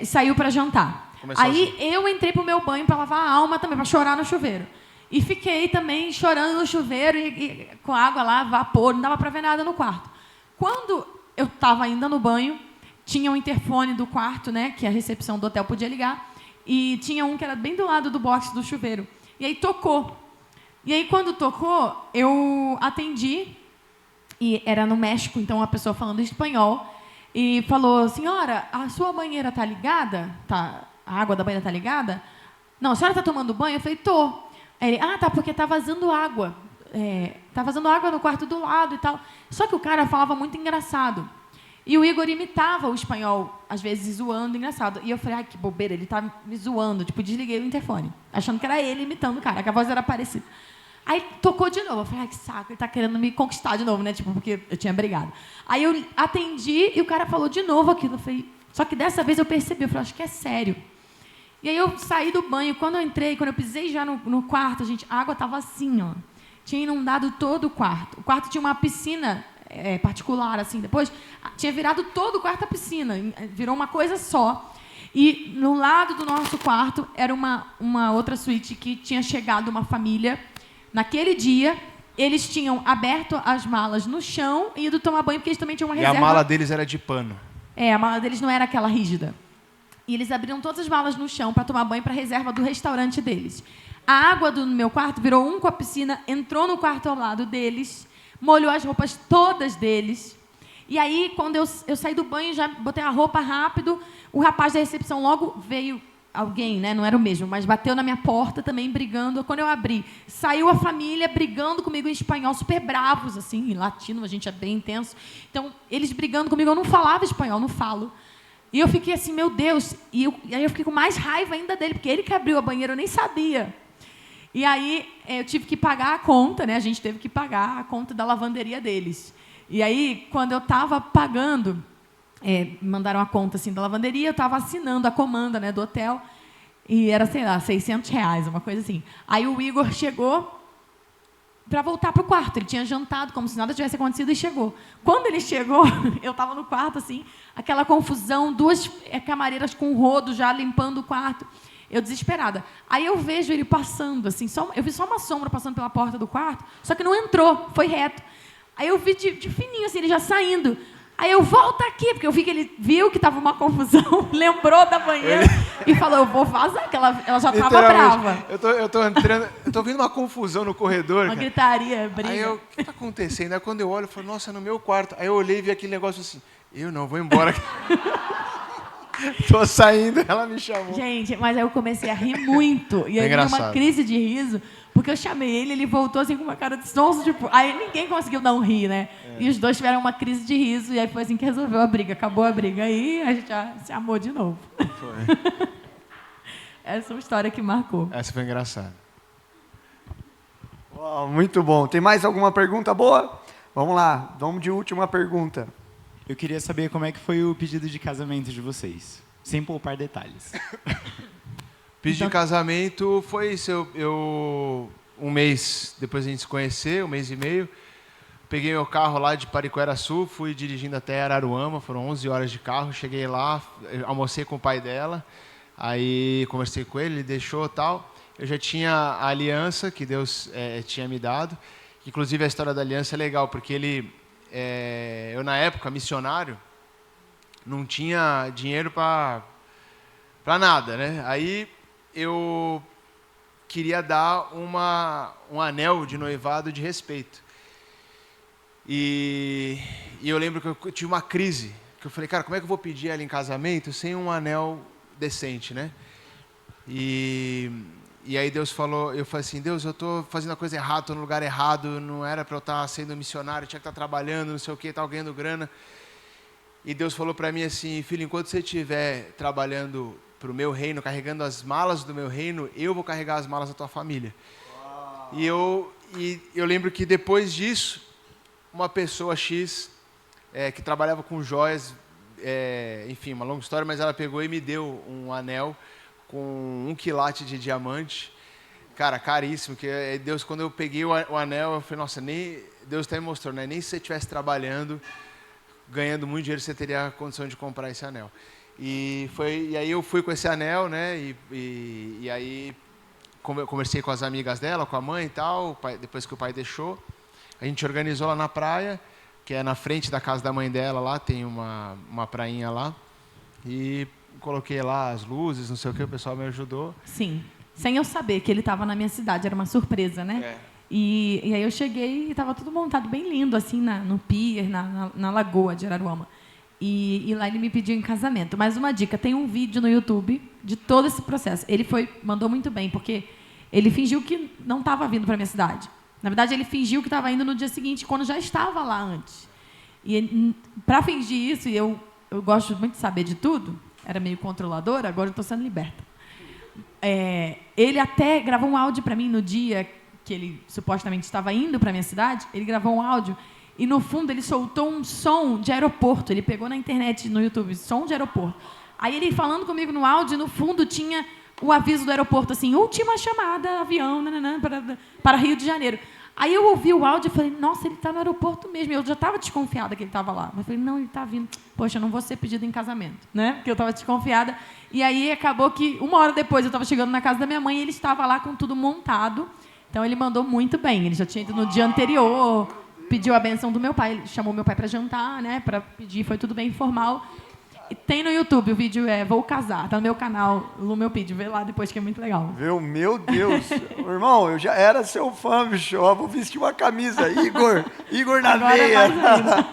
S2: Saiu para jantar. Aí eu entrei pro meu banho para lavar a alma também, para chorar no chuveiro. E fiquei também chorando no chuveiro, e com água lá, vapor, não dava para ver nada no quarto. Quando eu estava ainda no banho, tinha um interfone do quarto, né, que a recepção do hotel podia ligar, e tinha um que era bem do lado do box do chuveiro. E aí tocou. E aí, quando tocou, eu atendi, e era no México, então a pessoa falando espanhol, e falou, senhora, a sua banheira está ligada? A água da banheira está ligada? Não, a senhora está tomando banho? Eu falei, tô. Aí ele, tá, porque está vazando água. Está vazando água no quarto do lado e tal. Só que o cara falava muito engraçado. E o Igor imitava o espanhol, às vezes zoando, engraçado. E eu falei, que bobeira, ele tá me zoando. Tipo, desliguei o interfone, achando que era ele imitando o cara, que a voz era parecida. Aí tocou de novo. Eu falei, que saco, ele tá querendo me conquistar de novo, né? Tipo, porque eu tinha brigado. Aí eu atendi e o cara falou de novo aquilo. Eu falei, só que dessa vez eu percebi, eu falei, acho que é sério. E aí eu saí do banho, quando eu entrei, quando eu pisei já no quarto, gente, a água tava assim, ó. Tinha inundado todo o quarto. O quarto tinha uma piscina particular, assim. Depois tinha virado todo o quarto a piscina. Virou uma coisa só. E no lado do nosso quarto era uma outra suíte que tinha chegado uma família naquele dia eles tinham aberto as malas no chão e ido tomar banho, porque eles também tinham uma
S3: E
S2: reserva.
S3: a mala deles era de pano.
S2: A mala deles não era aquela rígida. E eles abriram todas as malas no chão para tomar banho para a reserva do restaurante deles. A água do meu quarto virou um com a piscina, entrou no quarto ao lado deles, molhou as roupas todas deles. E aí, quando eu saí do banho, já botei a roupa rápido, o rapaz da recepção logo veio, alguém, né? Não era o mesmo, mas bateu na minha porta também, brigando. Quando eu abri, saiu a família brigando comigo em espanhol, super bravos, assim, em latino, a gente é bem intenso. Então, eles brigando comigo, eu não falava espanhol, não falo. E eu fiquei assim, meu Deus, e aí eu fiquei com mais raiva ainda dele, porque ele que abriu a banheira, eu nem sabia. E aí eu tive que pagar a conta, né? A gente teve que pagar a conta da lavanderia deles. E aí, quando eu estava pagando, mandaram a conta assim, da lavanderia, eu estava assinando a comanda, né, do hotel, e era, sei lá, R$600, uma coisa assim. Aí o Igor chegou para voltar para o quarto. Ele tinha jantado, como se nada tivesse acontecido, e chegou. Quando ele chegou, eu estava no quarto, assim, aquela confusão, duas camareiras com rodo já limpando o quarto. Eu desesperada. Aí eu vejo ele passando, assim, eu vi só uma sombra passando pela porta do quarto, só que não entrou, foi reto. Aí eu vi de fininho, assim, ele já saindo. Aí eu, volto aqui, porque eu vi que ele viu que estava uma confusão, lembrou da banheira e falou, eu vou vazar, que ela já estava brava.
S3: Eu tô entrando, eu tô vendo uma confusão no corredor,
S2: Uma
S3: cara.
S2: gritaria, briga.
S3: Aí o que tá acontecendo? Aí quando eu olho, eu falo, nossa, é no meu quarto. Aí eu olhei e vi aquele negócio assim, eu não, vou embora. Tô saindo, ela me chamou.
S2: Gente, mas aí eu comecei a rir muito. E aí eu tive uma crise de riso, porque eu chamei ele voltou assim com uma cara de sonso, tipo... Aí ninguém conseguiu não rir, né? E os dois tiveram uma crise de riso, e aí foi assim que resolveu a briga. Acabou a briga, aí a gente já se amou de novo.
S3: Foi.
S2: Essa é uma história que marcou.
S3: Essa foi engraçada.
S1: Uau, muito bom. Tem mais alguma pergunta boa? Vamos lá, vamos de última pergunta.
S6: Eu queria saber como é que foi o pedido de casamento de vocês, sem poupar detalhes.
S3: Pedido de casamento foi isso, um mês depois a gente se conhecer, um mês e meio, peguei meu carro lá de Pariquera-Sul, fui dirigindo até Araruama, foram 11 horas de carro, cheguei lá, almocei com o pai dela, aí conversei com ele, ele deixou e tal. Eu já tinha a aliança que Deus tinha me dado, inclusive a história da aliança é legal, porque eu na época, missionário, não tinha dinheiro para nada, né? Aí eu queria dar um anel de noivado de respeito. E eu lembro que eu tive uma crise, que eu falei, cara, como é que eu vou pedir ela em casamento sem um anel decente, né? E aí Deus falou, eu falei assim, Deus, eu estou fazendo a coisa errada, estou no lugar errado, não era para eu estar sendo missionário, tinha que estar trabalhando, não sei o quê, estava ganhando grana. E Deus falou para mim assim, filho, enquanto você estiver trabalhando para o meu reino, carregando as malas do meu reino, eu vou carregar as malas da tua família. E eu lembro que depois disso, uma pessoa X, que trabalhava com joias, enfim, uma longa história, mas ela pegou e me deu um anel com 1 quilate de diamante, cara, caríssimo, que Deus, quando eu peguei o anel, eu falei, nossa, Deus até me mostrou, né? Nem se você estivesse trabalhando, ganhando muito dinheiro, você teria a condição de comprar esse anel. E aí eu fui com esse anel, né? E aí conversei com as amigas dela, com a mãe e tal, depois que o pai deixou, a gente organizou lá na praia, que é na frente da casa da mãe dela, lá tem uma prainha lá, e coloquei lá as luzes, não sei o que, o pessoal me ajudou.
S2: Sim, sem eu saber que ele estava na minha cidade, era uma surpresa, né? E aí eu cheguei e estava tudo montado bem lindo, assim, no pier, na lagoa de Araruama. E lá ele me pediu em casamento. Mas uma dica, tem um vídeo no YouTube de todo esse processo. Ele mandou muito bem, porque ele fingiu que não estava vindo para a minha cidade. Na verdade, ele fingiu que estava indo no dia seguinte, quando já estava lá antes. E para fingir isso, e eu gosto muito de saber de tudo, era meio controladora, agora eu estou sendo liberta. Ele até gravou um áudio para mim no dia que ele supostamente estava indo para a minha cidade, ele gravou um áudio e, no fundo, ele soltou um som de aeroporto. Ele pegou na internet, no YouTube, som de aeroporto. Aí ele falando comigo no áudio, no fundo tinha o aviso do aeroporto, assim, última chamada, avião, para Rio de Janeiro. Aí eu ouvi o áudio e falei, nossa, ele está no aeroporto mesmo. Eu já estava desconfiada que ele estava lá. Mas falei, não, ele está vindo. Poxa, eu não vou ser pedido em casamento, né? Porque eu estava desconfiada. E aí acabou que, 1 hora depois, eu estava chegando na casa da minha mãe e ele estava lá com tudo montado. Então ele mandou muito bem. Ele já tinha ido no dia anterior, pediu a benção do meu pai, ele chamou meu pai para jantar, né? Para pedir, foi tudo bem informal. E tem no YouTube, o vídeo é Vou Casar, tá no meu canal, Lu Meu Pídio, vê lá depois que é muito legal.
S1: Meu Deus. Irmão, eu já era seu fã, bicho. Eu vou vestir uma camisa. Igor na
S2: Agora
S1: veia.
S2: mais ainda.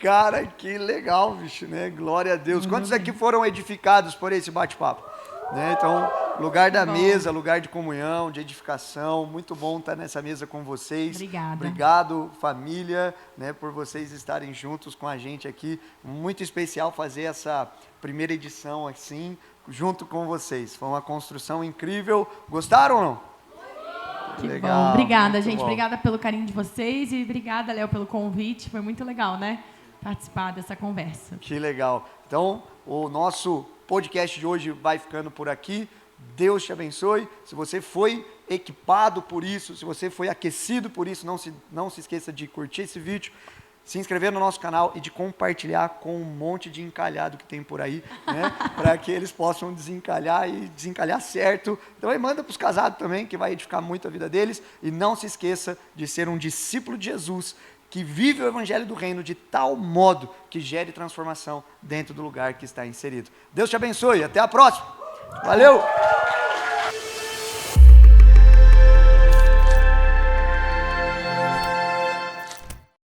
S1: Cara, que legal, bicho, né? Glória a Deus. Quantos aqui foram edificados por esse bate-papo? Né? Então, lugar da mesa, lugar de comunhão, de edificação. Muito bom estar nessa mesa com vocês.
S2: Obrigada.
S1: Obrigado, família, né, por vocês estarem juntos com a gente aqui. Muito especial fazer essa primeira edição assim, junto com vocês. Foi uma construção incrível. Gostaram ou não?
S2: Que
S1: Legal,
S2: bom. Obrigada,
S1: muito
S2: gente.
S1: bom.
S2: Obrigada pelo carinho de vocês e obrigada, Léo, pelo convite. Foi muito legal, né? Participar dessa conversa.
S1: Que legal. Então, o nosso podcast de hoje vai ficando por aqui. Deus te abençoe. Se você foi equipado por isso, se você foi aquecido por isso, não se esqueça de curtir esse vídeo, se inscrever no nosso canal e de compartilhar com um monte de encalhado que tem por aí, né? Para que eles possam desencalhar e desencalhar certo. Então aí manda para os casados também, que vai edificar muito a vida deles. E não se esqueça de ser um discípulo de Jesus, que vive o evangelho do reino de tal modo que gere transformação dentro do lugar que está inserido. Deus te abençoe, até a próxima. Valeu!